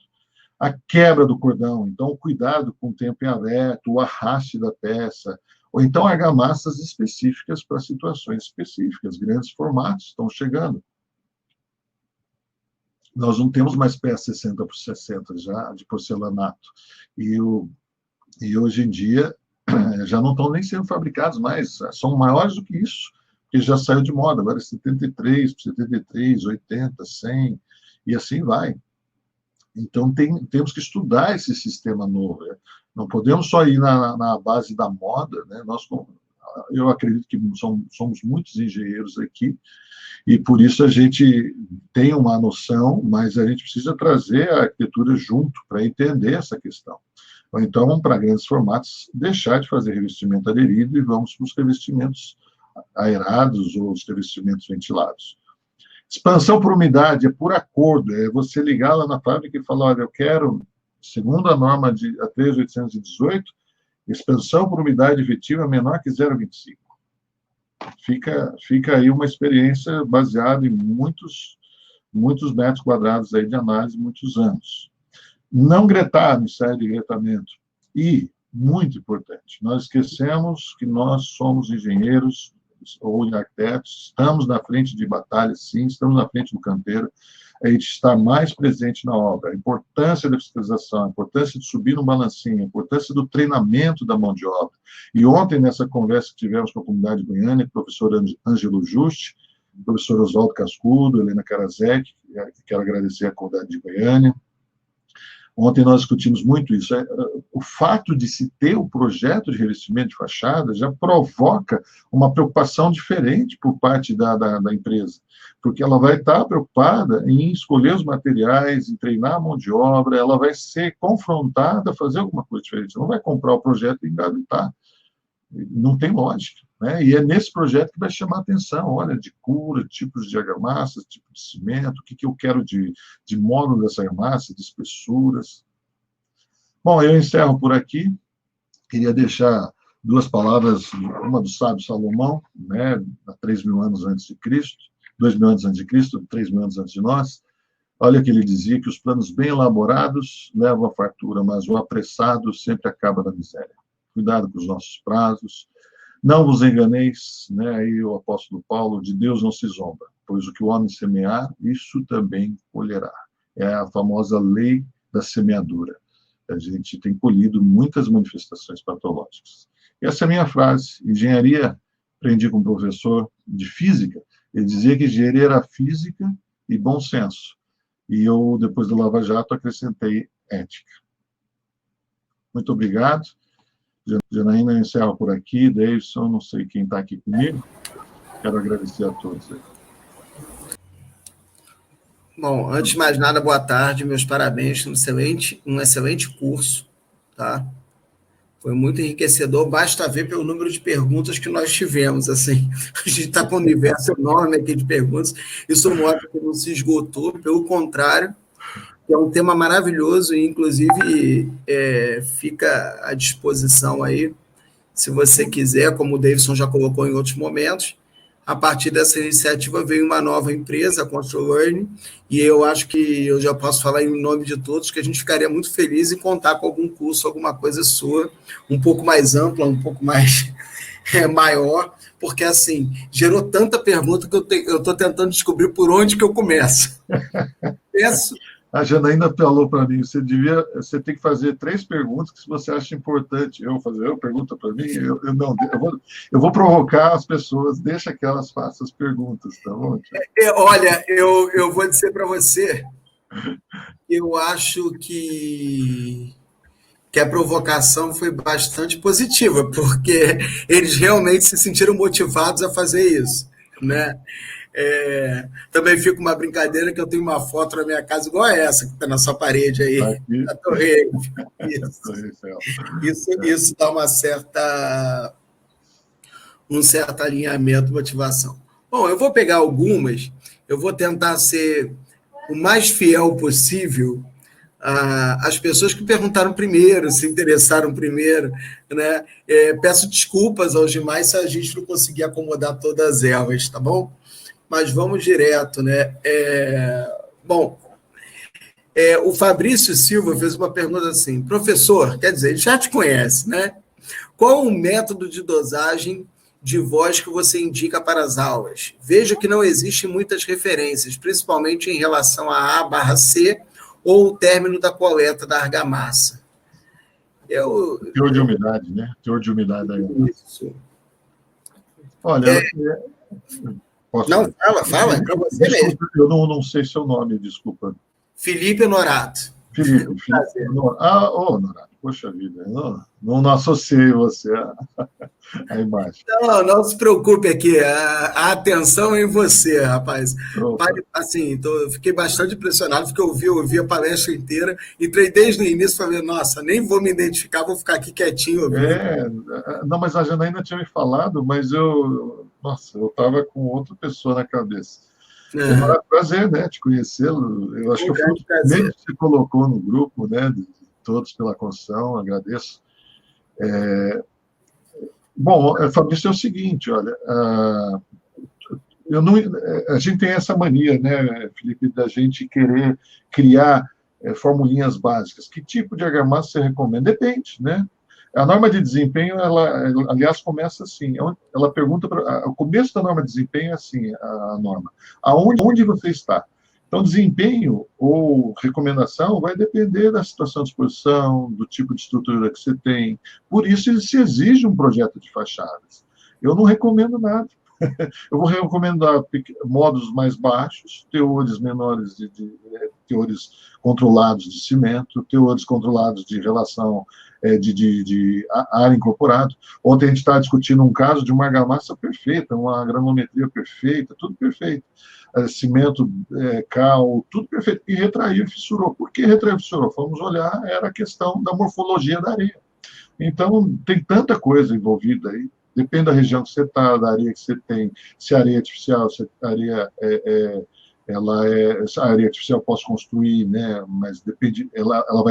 A quebra do cordão, então, o cuidado com o tempo em aberto, o arraste da peça, ou então argamassas específicas para situações específicas. Grandes formatos estão chegando. Nós não temos mais peças 60 por 60 já de porcelanato. E hoje em dia já não estão nem sendo fabricados mais, são maiores do que isso, porque já saiu de moda, agora é 73 por 73, 80, 100, e assim vai. Então temos que estudar esse sistema novo. Né? Não podemos só ir na base da moda, né? Eu acredito que somos muitos engenheiros aqui, e por isso a gente tem uma noção, mas a gente precisa trazer a arquitetura junto para entender essa questão. Ou então, para grandes formatos, deixar de fazer revestimento aderido e vamos para os revestimentos aerados ou os revestimentos ventilados. Expansão por umidade é por acordo, é você ligar lá na fábrica e falar, olha, eu quero, segundo a norma a 3818, expansão por umidade efetiva menor que 0,25. Fica aí uma experiência baseada em muitos metros quadrados aí de análise, muitos anos. Não gretar no ensaio de gretamento. E, muito importante, nós esquecemos que nós somos engenheiros ou arquitetos, estamos na frente de batalha, sim, estamos na frente do canteiro, a gente está mais presente na obra. A importância da fiscalização, a importância de subir no balancinho, a importância do treinamento da mão de obra. E ontem, nessa conversa que tivemos com a comunidade goiana, o professor Ângelo Juste, o professor Oswaldo Cascudo, Helena Karasek, quero agradecer à comunidade de Goiânia, Ontem nós discutimos muito isso. O fato de se ter o projeto de revestimento de fachada já provoca uma preocupação diferente por parte da empresa, porque ela vai estar preocupada em escolher os materiais, em treinar a mão de obra, ela vai ser confrontada a fazer alguma coisa diferente. Ela não vai comprar o projeto e engavetar. Não tem lógica. Né? E é nesse projeto que vai chamar a atenção, olha, de cura, tipos de argamassa, tipo de cimento, o que eu quero de módulo dessa argamassa, de espessuras. Bom, eu encerro por aqui. Queria deixar duas palavras, uma do sábio Salomão, né, há 3.000 anos antes de Cristo, 2.000 anos antes de Cristo, 3.000 anos antes de nós. Olha que ele dizia que os planos bem elaborados levam à fartura, mas o apressado sempre acaba na miséria. Cuidado com os nossos prazos. Não vos enganeis, né? Aí o apóstolo Paulo, de Deus não se zomba, pois o que o homem semear, isso também colherá. É a famosa lei da semeadura. A gente tem colhido muitas manifestações patológicas. Essa é a minha frase. Engenharia, aprendi com um professor de física, ele dizia que engenharia era física e bom senso. E eu, depois do Lava Jato, acrescentei ética. Muito obrigado. Janaína, eu encerro por aqui. Davidson, não sei quem está aqui comigo. Quero agradecer a todos. Bom, antes de mais nada, boa tarde, meus parabéns, um excelente curso, tá? Foi muito enriquecedor, basta ver pelo número de perguntas que nós tivemos, assim, a gente está com um universo enorme aqui de perguntas, isso mostra que não se esgotou, pelo contrário, é um tema maravilhoso e, inclusive, fica à disposição aí, se você quiser, como o Davidson já colocou em outros momentos. A partir dessa iniciativa veio uma nova empresa, a Control Learning, e eu acho que eu já posso falar em nome de todos, que a gente ficaria muito feliz em contar com algum curso, alguma coisa sua, um pouco mais ampla, um pouco mais maior, porque, assim, gerou tanta pergunta que eu estou tentando descobrir por onde que eu começo. Peço... A Janaína falou para mim, você tem que fazer 3 perguntas que se você acha importante eu fazer, pergunta para mim, eu vou provocar as pessoas, deixa que elas façam as perguntas, tá bom? Olha, eu vou dizer para você, eu acho que a provocação foi bastante positiva, porque eles realmente se sentiram motivados a fazer isso, né? Também fica uma brincadeira que eu tenho uma foto na minha casa igual a essa que está na sua parede aí, da Torre. Isso dá um certo alinhamento, motivação. Bom, eu vou pegar algumas, eu vou tentar ser o mais fiel possível às pessoas que perguntaram primeiro, se interessaram primeiro, né? Peço desculpas aos demais se a gente não conseguir acomodar todas elas, tá bom? Mas vamos direto, né? Bom, o Fabrício Silva fez uma pergunta assim, professor, quer dizer, ele já te conhece, né? Qual o método de dosagem de voz que você indica para as aulas? Vejo que não existem muitas referências, principalmente em relação a A/C ou o término da coleta da argamassa. Teor de umidade, né? Teor de umidade aí. Isso. Olha, não, fala, é para você mesmo. Eu não sei seu nome, desculpa. Felipe Honorato. Felipe Honorato, poxa vida, não associei você à imagem. Não se preocupe aqui, a atenção é em você, rapaz. Assim, fiquei bastante impressionado, porque eu ouvi a palestra inteira, entrei desde o início e falei, nossa, nem vou me identificar, vou ficar aqui quietinho. Não, mas a Janaína tinha me falado, mas eu estava com outra pessoa na cabeça. É um prazer, né, te conhecê-lo. Eu acho que foi o primeiro que você colocou no grupo, né, de todos pela construção, agradeço. Bom, Fabrício, é o seguinte, olha, a gente tem essa mania, né, Felipe, da gente querer criar formulinhas básicas. Que tipo de argamassa você recomenda? Depende, né? A norma de desempenho, aliás, começa assim. Ela pergunta, o começo da norma de desempenho é assim, a norma. Onde você está? Então, desempenho ou recomendação vai depender da situação de exposição, do tipo de estrutura que você tem. Por isso, se exige um projeto de fachadas. Eu não recomendo nada. Eu vou recomendar módulos mais baixos, teores menores teores controlados de cimento, teores controlados de relação de ar incorporado. Ontem a gente estava discutindo um caso de uma argamassa perfeita, uma granulometria perfeita, tudo perfeito. Cimento, cal, tudo perfeito. E retraiu e fissurou. Por que retraiu e fissurou? Fomos olhar, era a questão da morfologia da areia. Então, tem tanta coisa envolvida aí. Depende da região que você está, da areia que você tem, se a areia artificial, se a areia se a areia artificial eu posso construir, né? Mas depende, ela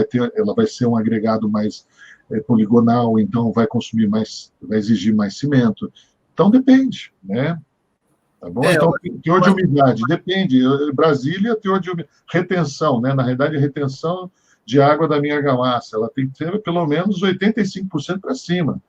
vai ser um agregado mais poligonal, então vai consumir mais, vai exigir mais cimento. Então depende, né? Tá bom? Então, teor de umidade, depende. Brasília, teor de retenção, né? Na realidade, a retenção de água da minha argamassa, ela tem que ter pelo menos 85% para cima.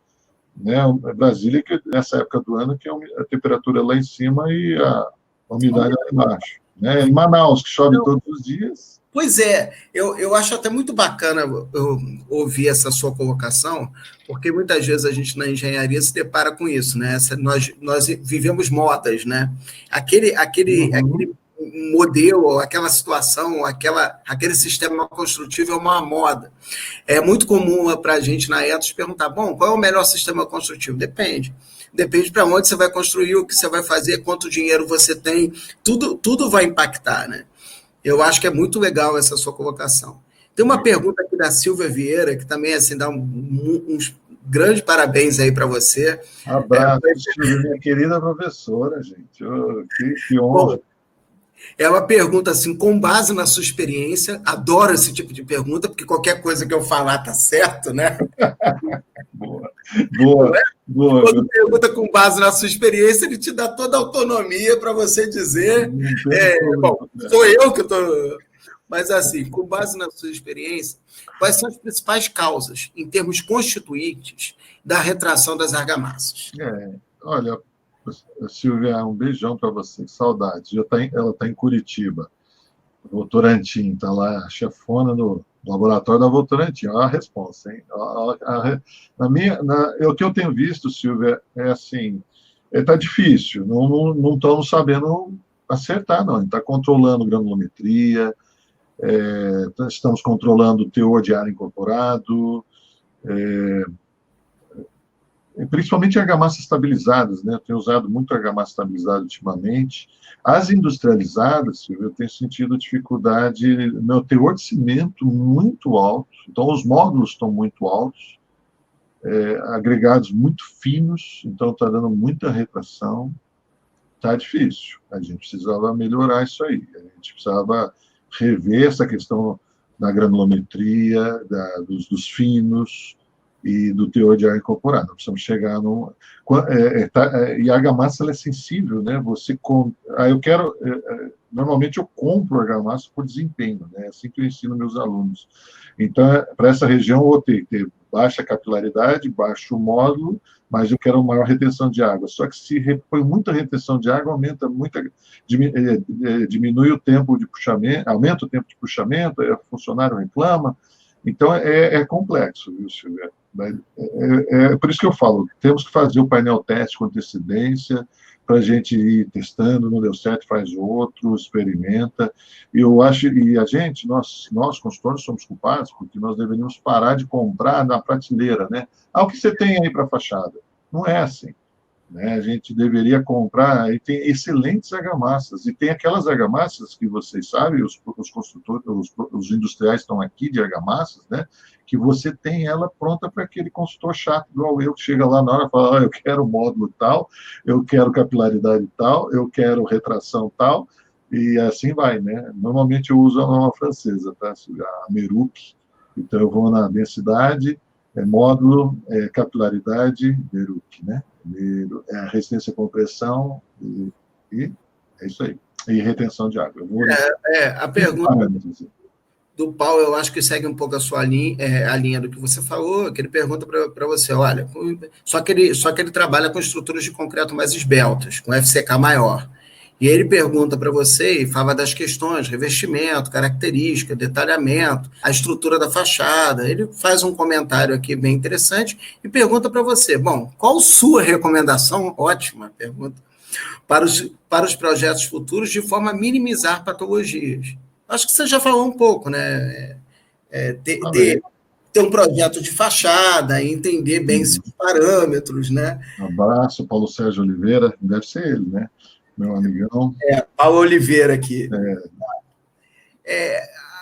Né? Brasília, que nessa época do ano, que a temperatura é lá em cima e a umidade lá embaixo. Né? Em Manaus, que chove todos os dias. Pois é, eu acho até muito bacana eu ouvir essa sua colocação, porque muitas vezes a gente na engenharia se depara com isso, né? Nós vivemos modas, né? Aquele modelo, aquela situação, aquele sistema construtivo é uma moda. É muito comum para a gente na Ethos perguntar, bom, qual é o melhor sistema construtivo? Depende. Depende para onde você vai construir, o que você vai fazer, quanto dinheiro você tem, tudo vai impactar, né? Eu acho que é muito legal essa sua colocação. Tem uma pergunta aqui da Silvia Vieira, que também assim, dá uns grandes parabéns aí para você. Abraço, minha querida professora, gente. Que honra. Bom, ela pergunta assim, com base na sua experiência, adoro esse tipo de pergunta, porque qualquer coisa que eu falar tá certo, né? Boa. Quando pergunta com base na sua experiência, ele te dá toda a autonomia para você dizer, bom, sou eu que estou... Mas assim, com base na sua experiência, quais são as principais causas, em termos constituintes, da retração das argamassas? Olha, Silvia, um beijão para você, saudades. Ela está em Curitiba, Votorantim, está lá, a chefona do laboratório da Votorantim. Olha a resposta, hein? O que eu tenho visto, Silvia, é assim, está difícil, não estamos sabendo acertar, não. A gente está controlando granulometria, estamos controlando o teor de ar incorporado, principalmente argamassas estabilizadas, né? Eu tenho usado muito argamassa estabilizada ultimamente. As industrializadas, eu tenho sentido dificuldade, meu teor de cimento muito alto, então os módulos estão muito altos, agregados muito finos, então está dando muita retração, está difícil. A gente precisava melhorar isso aí, a gente precisava rever essa questão da granulometria, dos finos, e do teor de ar incorporado. Nós precisamos chegar no... E a argamassa ela é sensível, né? Normalmente eu compro argamassa por desempenho, né? É assim que eu ensino meus alunos. Então, para essa região, eu vou ter baixa capilaridade, baixo módulo, mas eu quero maior retenção de água. Só que se põe muita retenção de água, diminui o tempo de puxamento, aumenta o tempo de puxamento, o funcionário reclama. Então, é complexo, viu, Silvia? Por isso que eu falo, temos que fazer o painel teste com antecedência, para a gente ir testando, não deu certo, faz outro, experimenta. E eu acho, nós consultores, somos culpados, porque nós deveríamos parar de comprar na prateleira, né? O que você tem aí para a fachada? Não é assim. Né? A gente deveria comprar, e tem excelentes argamassas, e tem aquelas argamassas que vocês sabem, os construtores, os industriais estão aqui de argamassas, né? Que você tem ela pronta para aquele consultor chato, igual eu, que chega lá na hora e fala, eu quero módulo tal, eu quero capilaridade tal, eu quero retração tal, e assim vai, né? Normalmente eu uso a norma francesa, tá? A Meruc, então eu vou na densidade, módulo, capilaridade, Meruc, né? A resistência à compressão, e é isso aí. E retenção de água. A pergunta do Paulo, eu acho que segue um pouco a linha do que você falou, que ele pergunta para você, olha, só que ele trabalha com estruturas de concreto mais esbeltas, com FCK maior. E ele pergunta para você e fala das questões, revestimento, característica, detalhamento, a estrutura da fachada. Ele faz um comentário aqui bem interessante e pergunta para você, bom, qual sua recomendação? Ótima pergunta. para os projetos futuros, de forma a minimizar patologias. Acho que você já falou um pouco, né? Ter um projeto de fachada, entender bem seus parâmetros, né? Um abraço, Paulo Sérgio Oliveira, deve ser ele, né? Meu amigão. Paulo Oliveira aqui.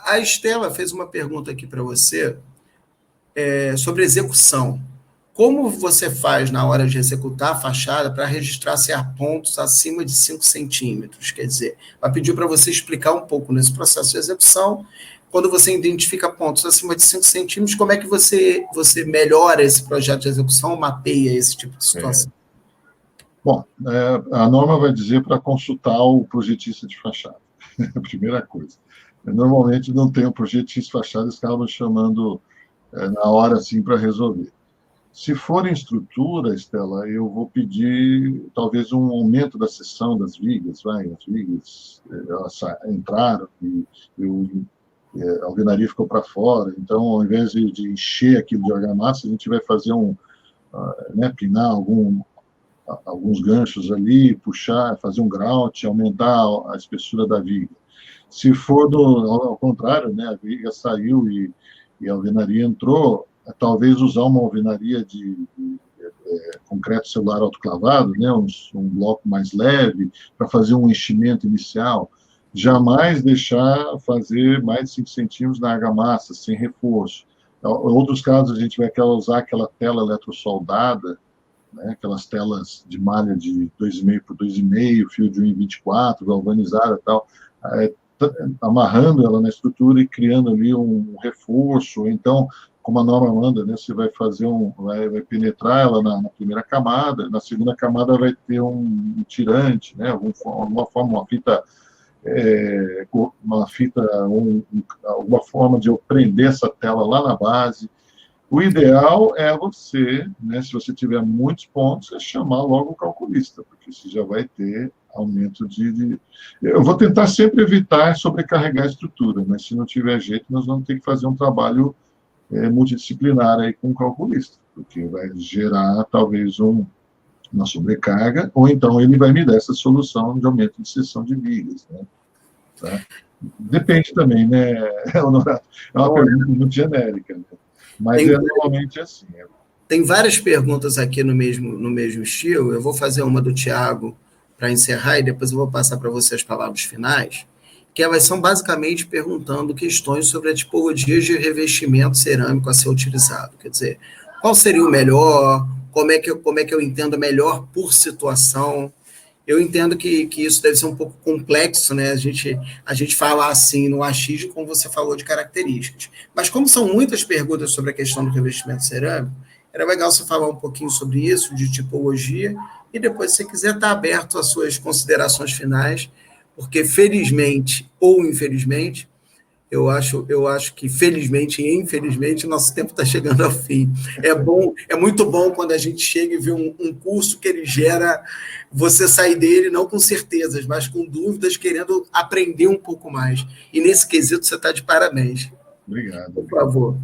A Estela fez uma pergunta aqui para você sobre execução. Como você faz na hora de executar a fachada para registrar se há pontos acima de 5 centímetros? Quer dizer, ela pediu para você explicar um pouco nesse processo de execução. Quando você identifica pontos acima de 5 centímetros, como é que você melhora esse projeto de execução, mapeia esse tipo de situação? Bom, a norma vai dizer para consultar o projetista de fachada, a primeira coisa. Normalmente não tem um projetista de fachada, eles acabam chamando na hora assim para resolver. Se for em estrutura, Estela, eu vou pedir talvez um aumento da seção das vigas, as vigas elas entraram e a alvenaria ficou para fora, então ao invés de encher aquilo de argamassa, a gente vai fazer pinar alguns ganchos ali, puxar, fazer um grout, aumentar a espessura da viga. Se for ao contrário, né, a viga saiu e a alvenaria entrou, talvez usar uma alvenaria de concreto celular autoclavado, né, um bloco mais leve, para fazer um enchimento inicial. Jamais deixar fazer mais de 5 centímetros na argamassa, sem reforço. Em outros casos, a gente vai usar aquela tela eletrossoldada, né, aquelas telas de malha de 2,5 por 2,5, fio de 1,24, galvanizada e tal, amarrando ela na estrutura e criando ali um reforço. Então, como a norma manda, né, você vai fazer vai penetrar ela na primeira camada, na segunda camada vai ter um tirante, né, alguma forma, alguma forma de eu prender essa tela lá na base. O ideal é você, né, se você tiver muitos pontos, é chamar logo o calculista, porque você já vai ter aumento Eu vou tentar sempre evitar sobrecarregar a estrutura, mas se não tiver jeito, nós vamos ter que fazer um trabalho multidisciplinar aí com o calculista, porque vai gerar talvez uma sobrecarga, ou então ele vai me dar essa solução de aumento de seção de vigas, né? Tá? Depende também, né, Honorato? É uma pergunta muito genérica, né? Mas normalmente assim. Tem várias perguntas aqui no mesmo estilo. Eu vou fazer uma do Tiago para encerrar e depois eu vou passar para você as palavras finais, que elas são basicamente perguntando questões sobre a tipologia de revestimento cerâmico a ser utilizado. Quer dizer, qual seria o melhor, como é que eu entendo melhor por situação. Eu entendo que isso deve ser um pouco complexo, né? A gente fala assim no achismo, como você falou, de características. Mas como são muitas perguntas sobre a questão do revestimento cerâmico, era legal você falar um pouquinho sobre isso, de tipologia, e depois, se você quiser, estar aberto às suas considerações finais, porque felizmente ou infelizmente, eu acho que felizmente e infelizmente nosso tempo está chegando ao fim. É muito bom quando a gente chega e vê um curso que ele gera você sair dele não com certezas, mas com dúvidas, querendo aprender um pouco mais. E nesse quesito você está de parabéns. Obrigado. Por favor.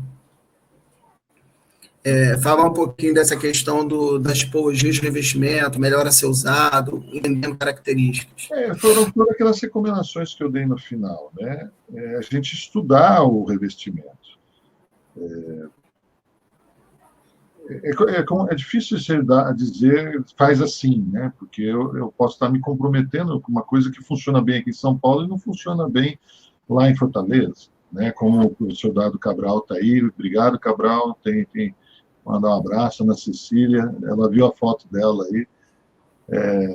Falar um pouquinho dessa questão das tipologias de revestimento, melhor a ser usado, entendendo características. Foram todas aquelas recomendações que eu dei no final, né? A gente estudar o revestimento. É difícil você dizer, faz assim, né? Porque eu posso estar me comprometendo com uma coisa que funciona bem aqui em São Paulo e não funciona bem lá em Fortaleza, né? Como o professor Dado Cabral está aí, obrigado, Cabral, mandar um abraço, Ana Cecília, ela viu a foto dela aí,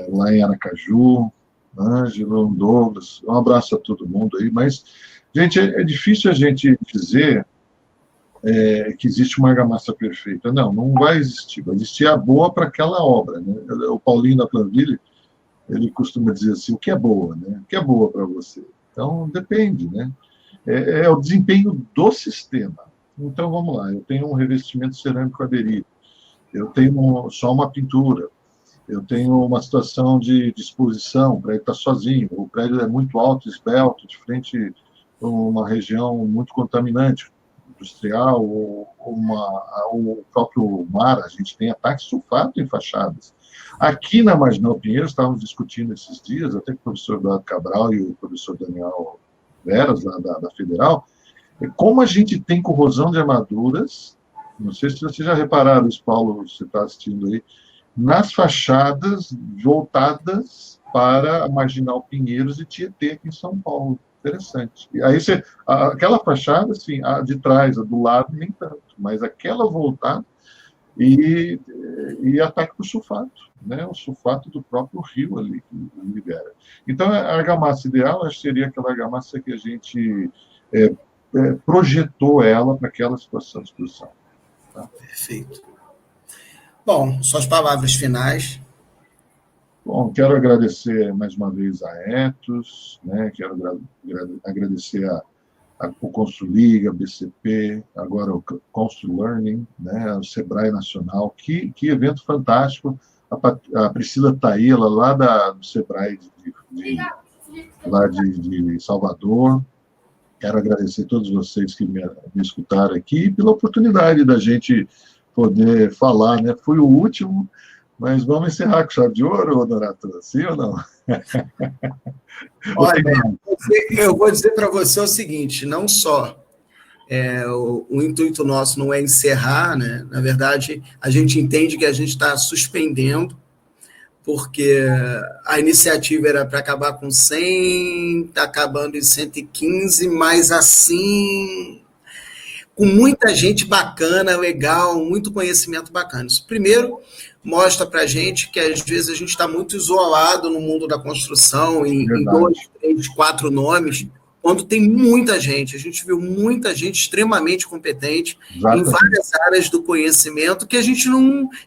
lá em Aracaju, Ângelo, Douglas, um abraço a todo mundo aí, mas, gente, é difícil a gente dizer que existe uma argamassa perfeita. Não vai existir, vai existir a boa para aquela obra, né? O Paulinho da Planville, ele costuma dizer assim, o que é boa, né? O que é boa para você? Então, depende, né? É o desempenho do sistema. Então, vamos lá, eu tenho um revestimento cerâmico aderido, eu tenho só uma pintura, eu tenho uma situação de exposição, o prédio está sozinho, o prédio é muito alto, esbelto, de frente a uma região muito contaminante, industrial, ou o próprio mar, a gente tem ataque sulfato em fachadas. Aqui na Marginal Pinheiros, estávamos discutindo esses dias, até com o professor Eduardo Cabral e o professor Daniel Veras, da Federal, como a gente tem corrosão de armaduras, não sei se vocês já repararam isso, Paulo, você está assistindo aí, nas fachadas voltadas para a Marginal Pinheiros e Tietê, aqui em São Paulo. Interessante. E aí aquela fachada, assim, a de trás, a do lado, nem tanto, mas aquela voltada e ataque por sulfato, né? O sulfato do próprio rio ali que libera. Então, a argamassa ideal, acho que seria aquela argamassa que a gente projetou ela para aquela situação de exposição. Tá? Perfeito. Bom, suas palavras finais. Bom, quero agradecer mais uma vez a Ethos, né? Quero agradecer o Construliga, a BCP, agora o Constru Learning, né? O Sebrae Nacional. Que evento fantástico. A Priscila Taíla, lá do Sebrae lá de Salvador. Quero agradecer a todos vocês que me escutaram aqui pela oportunidade da gente poder falar, né? Fui o último, mas vamos encerrar com chave de ouro, Honorato? Sim ou não? Olha, eu vou dizer para você o seguinte, não só o intuito nosso não é encerrar, né? Na verdade, a gente entende que a gente está suspendendo, porque a iniciativa era para acabar com 100, está acabando em 115, mas assim, com muita gente bacana, legal, muito conhecimento bacana. Isso, primeiro, mostra para a gente que, às vezes, a gente está muito isolado no mundo da construção, em 2, 3, 4 nomes, quando tem muita gente. A gente viu muita gente extremamente competente em várias áreas do conhecimento que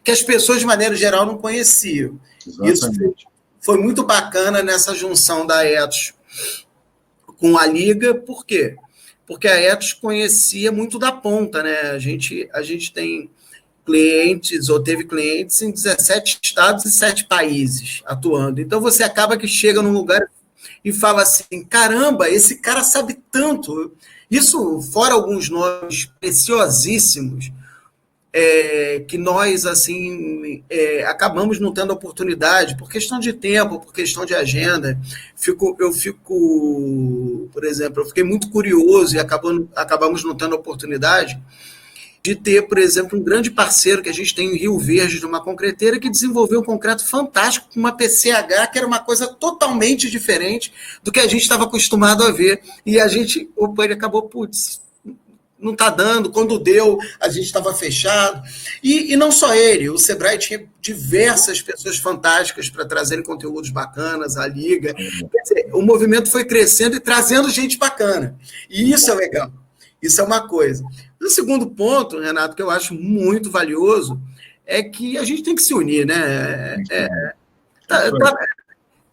que as pessoas, de maneira geral, não conheciam. Exatamente. Isso foi muito bacana nessa junção da Ethos com a Liga. Por quê? Porque a Ethos conhecia muito da ponta, né? A gente tem clientes, ou teve clientes em 17 estados e 7 países atuando. Então, você acaba que chega num lugar e fala assim, caramba, esse cara sabe tanto. Isso, fora alguns nomes preciosíssimos, que nós, assim, acabamos não tendo oportunidade, por questão de tempo, por questão de agenda. Por exemplo, eu fiquei muito curioso e acabamos não tendo oportunidade de ter, por exemplo, um grande parceiro que a gente tem em Rio Verde, de uma concreteira, que desenvolveu um concreto fantástico com uma PCH, que era uma coisa totalmente diferente do que a gente estava acostumado a ver. E ele acabou, não está dando, quando deu, a gente estava fechado. E não só ele, o Sebrae tinha diversas pessoas fantásticas para trazerem conteúdos bacanas, a Liga. Quer dizer, o movimento foi crescendo e trazendo gente bacana. E isso é legal. Isso é uma coisa. O segundo ponto, Renato, que eu acho muito valioso, é que a gente tem que se unir, né?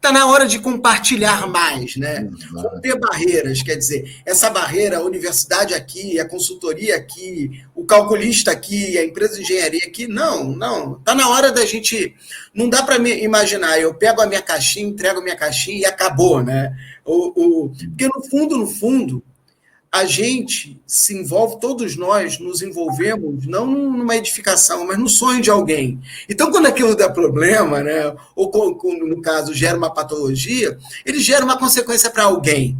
Tá na hora de compartilhar mais, né? Romper barreiras, quer dizer, essa barreira, a universidade aqui, a consultoria aqui, o calculista aqui, a empresa de engenharia aqui, não. Tá na hora da gente... Não dá para me imaginar, eu pego a minha caixinha, entrego a minha caixinha e acabou, né? Porque no fundo, a gente se envolve, todos nós nos envolvemos, não numa edificação, mas no sonho de alguém. Então, quando aquilo dá problema, né, ou no caso gera uma patologia, ele gera uma consequência para alguém.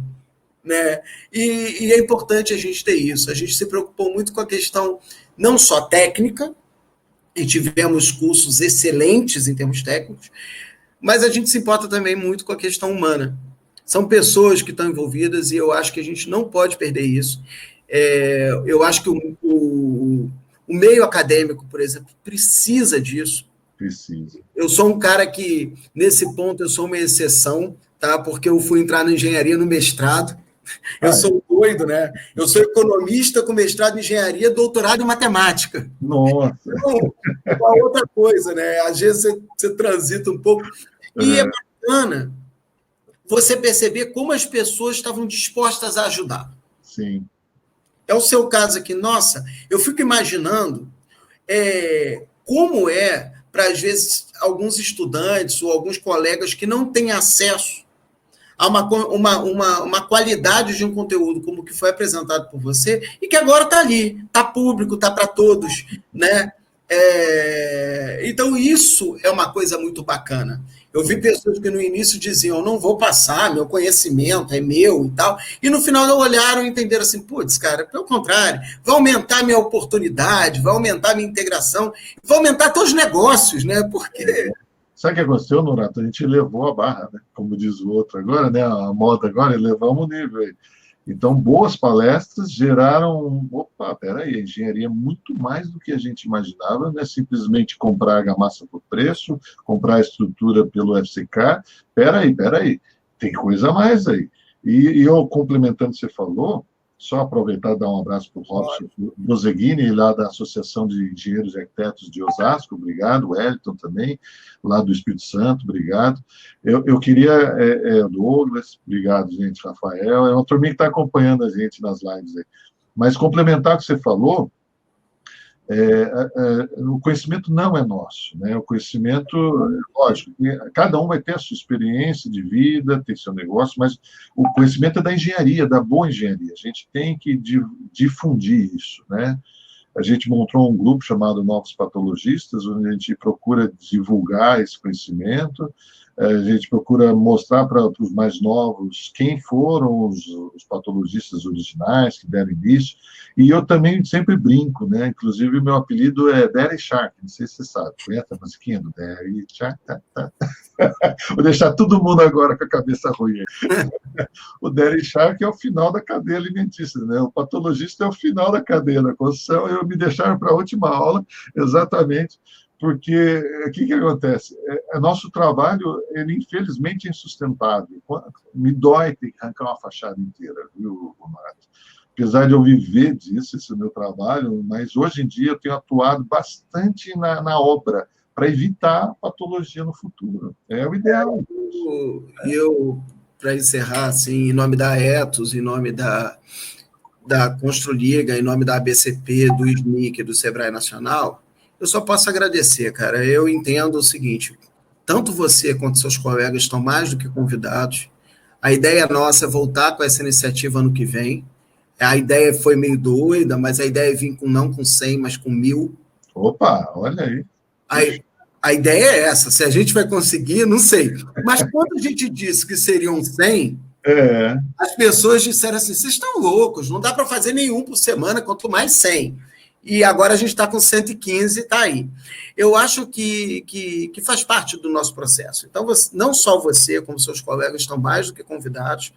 Né? E é importante a gente ter isso. A gente se preocupou muito com a questão não só técnica, e tivemos cursos excelentes em termos técnicos, mas a gente se importa também muito com a questão humana. São pessoas que estão envolvidas e eu acho que a gente não pode perder isso. Eu acho que o meio acadêmico, por exemplo, precisa disso. Precisa. Eu sou um cara que, nesse ponto, eu sou uma exceção, tá? Porque eu fui entrar na engenharia no mestrado. Eu sou doido, né? Eu sou economista com mestrado em engenharia, doutorado em matemática. Nossa! Então, é uma outra coisa, né? Às vezes você transita um pouco. E é bacana você perceber como as pessoas estavam dispostas a ajudar. Sim. É o seu caso aqui. Nossa, eu fico imaginando como para, às vezes, alguns estudantes ou alguns colegas que não têm acesso a uma qualidade de um conteúdo como o que foi apresentado por você e que agora está ali, está público, está para todos, né? Então, isso é uma coisa muito bacana. Eu vi pessoas que no início diziam, eu não vou passar, meu conhecimento é meu e tal, e no final olharam e entenderam assim, putz, cara, pelo contrário, vai aumentar minha oportunidade, vai aumentar minha integração, vai aumentar até os negócios, né? Porque... Sabe o que aconteceu, Norato? A gente levou a barra, né? Como diz o outro agora, né? A moda agora, elevamos o nível aí. Então, boas palestras geraram... Opa, peraí, a engenharia é muito mais do que a gente imaginava, não é simplesmente comprar a argamassa por preço, comprar a estrutura pelo FCK. Peraí, tem coisa a mais aí. E eu, complementando o que você falou, só aproveitar e dar um abraço para o Robson Bozeguini, lá da Associação de Engenheiros e Arquitetos de Osasco, obrigado, o Wellington também, lá do Espírito Santo, obrigado. Eu queria, Douglas, obrigado, gente, Rafael, é uma turminha que está acompanhando a gente nas lives aí. Mas complementar o que você falou, o conhecimento não é nosso, né? O conhecimento, lógico, cada um vai ter a sua experiência de vida, ter seu negócio, mas o conhecimento é da engenharia, da boa engenharia. A gente tem que difundir isso, né? A gente montou um grupo chamado Novos Patologistas, onde a gente procura divulgar esse conhecimento, a gente procura mostrar para os mais novos quem foram os patologistas originais que deram início, e eu também sempre brinco, né? Inclusive, meu apelido é Daddy Shark, não sei se você sabe, conhece a musiquinha do Daddy Shark? Vou deixar todo mundo agora com a cabeça ruim. O Daddy Shark é o final da cadeia alimentícia, né? O patologista é o final da cadeia da construção, e eu me deixaram para a última aula, exatamente, porque o que acontece? Nosso trabalho, ele infelizmente é insustentável. Me dói ter que arrancar uma fachada inteira, viu, Romato? Apesar de eu viver disso, esse é o meu trabalho, mas hoje em dia eu tenho atuado bastante na obra para evitar patologia no futuro. É o ideal. Eu para encerrar, assim, em nome da Ethos, em nome da Construliga, em nome da ABCP, do SNIC, do Sebrae Nacional, eu só posso agradecer, cara. Eu entendo o seguinte, tanto você quanto seus colegas estão mais do que convidados. A ideia nossa é voltar com essa iniciativa ano que vem. A ideia foi meio doida, mas a ideia é vir não com 100, mas com 1.000. Opa, olha aí. A ideia é essa. Se a gente vai conseguir, não sei. Mas quando a gente disse que seriam 100, as pessoas disseram assim, vocês estão loucos, não dá para fazer nenhum por semana, quanto mais 100. E agora a gente está com 115 e está aí. Eu acho que faz parte do nosso processo. Então, não só você, como seus colegas, estão mais do que convidados,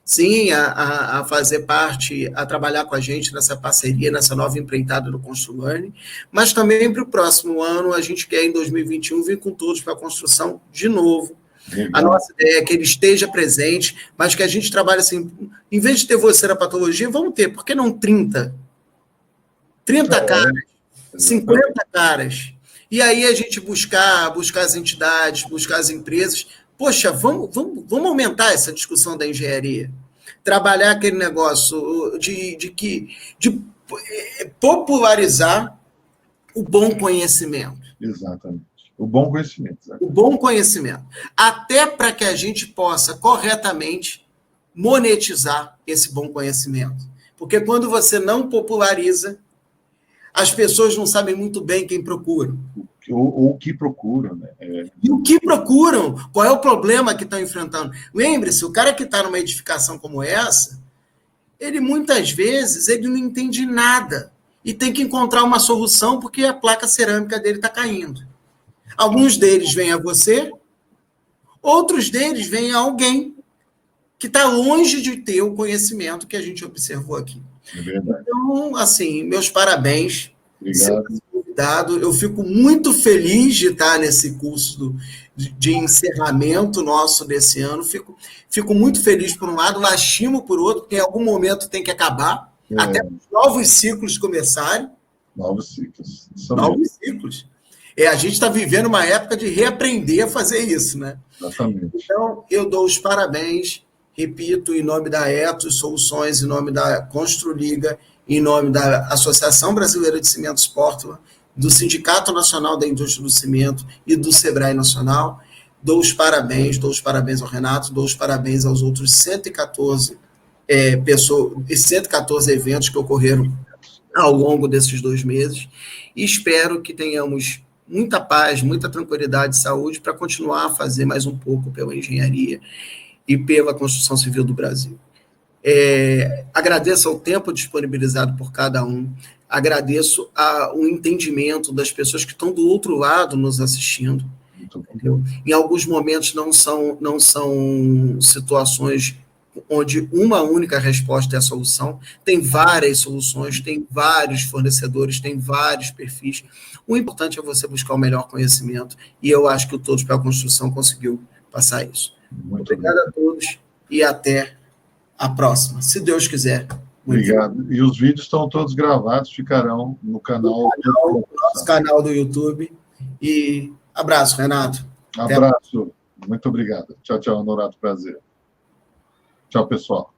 sim, a fazer parte, a trabalhar com a gente nessa parceria, nessa nova empreitada do Construlearning, mas também para o próximo ano, a gente quer, em 2021, vir com todos para a construção de novo. A nossa ideia é que ele esteja presente, mas que a gente trabalhe assim, em vez de ter você na patologia, vamos ter, por que não 30? 30 caras, 50 caras. E aí a gente buscar as entidades, buscar as empresas. Poxa, vamos aumentar essa discussão da engenharia. Trabalhar aquele negócio de popularizar o bom conhecimento. Exatamente. O bom conhecimento. Exatamente. O bom conhecimento. Até para que a gente possa corretamente monetizar esse bom conhecimento. Porque quando você não populariza, as pessoas não sabem muito bem quem procura. Ou o que procuram, né? E o que procuram? Qual é o problema que estão enfrentando? Lembre-se, o cara que está numa edificação como essa, ele muitas vezes ele não entende nada e tem que encontrar uma solução porque a placa cerâmica dele está caindo. Alguns deles vêm a você, outros deles vêm a alguém que está longe de ter o conhecimento que a gente observou aqui. É verdade. Então, assim, meus parabéns. Obrigado. Eu fico muito feliz de estar nesse curso de encerramento nosso desse ano. Fico muito feliz por um lado, lastimo por outro, porque em algum momento tem que acabar, até os novos ciclos começarem. Novos ciclos. Novos ciclos. A gente está vivendo uma época de reaprender a fazer isso, né? Exatamente. Então, eu dou os parabéns, repito, em nome da Ethos Soluções, em nome da Construliga, em nome da Associação Brasileira de Cimentos Portland, do Sindicato Nacional da Indústria do Cimento e do Sebrae Nacional. Dou os parabéns ao Renato, dou os parabéns aos outros 114 eventos que ocorreram ao longo desses 2 meses, e espero que tenhamos muita paz, muita tranquilidade e saúde para continuar a fazer mais um pouco pela engenharia e pela construção civil do Brasil. Agradeço ao tempo disponibilizado por cada um, agradeço o entendimento das pessoas que estão do outro lado nos assistindo. Entendeu? Em alguns momentos não são situações onde uma única resposta é a solução, tem várias soluções, tem vários fornecedores, tem vários perfis. O importante é você buscar o melhor conhecimento, e eu acho que o Todos pela Construção conseguiu passar isso. Muito obrigado a todos e até a próxima, se Deus quiser. Obrigado. E os vídeos estão todos gravados, ficarão no canal. No nosso canal do YouTube. E abraço, Renato. Abraço. Muito obrigado. Tchau, tchau, Honorato. Prazer. Tchau, pessoal.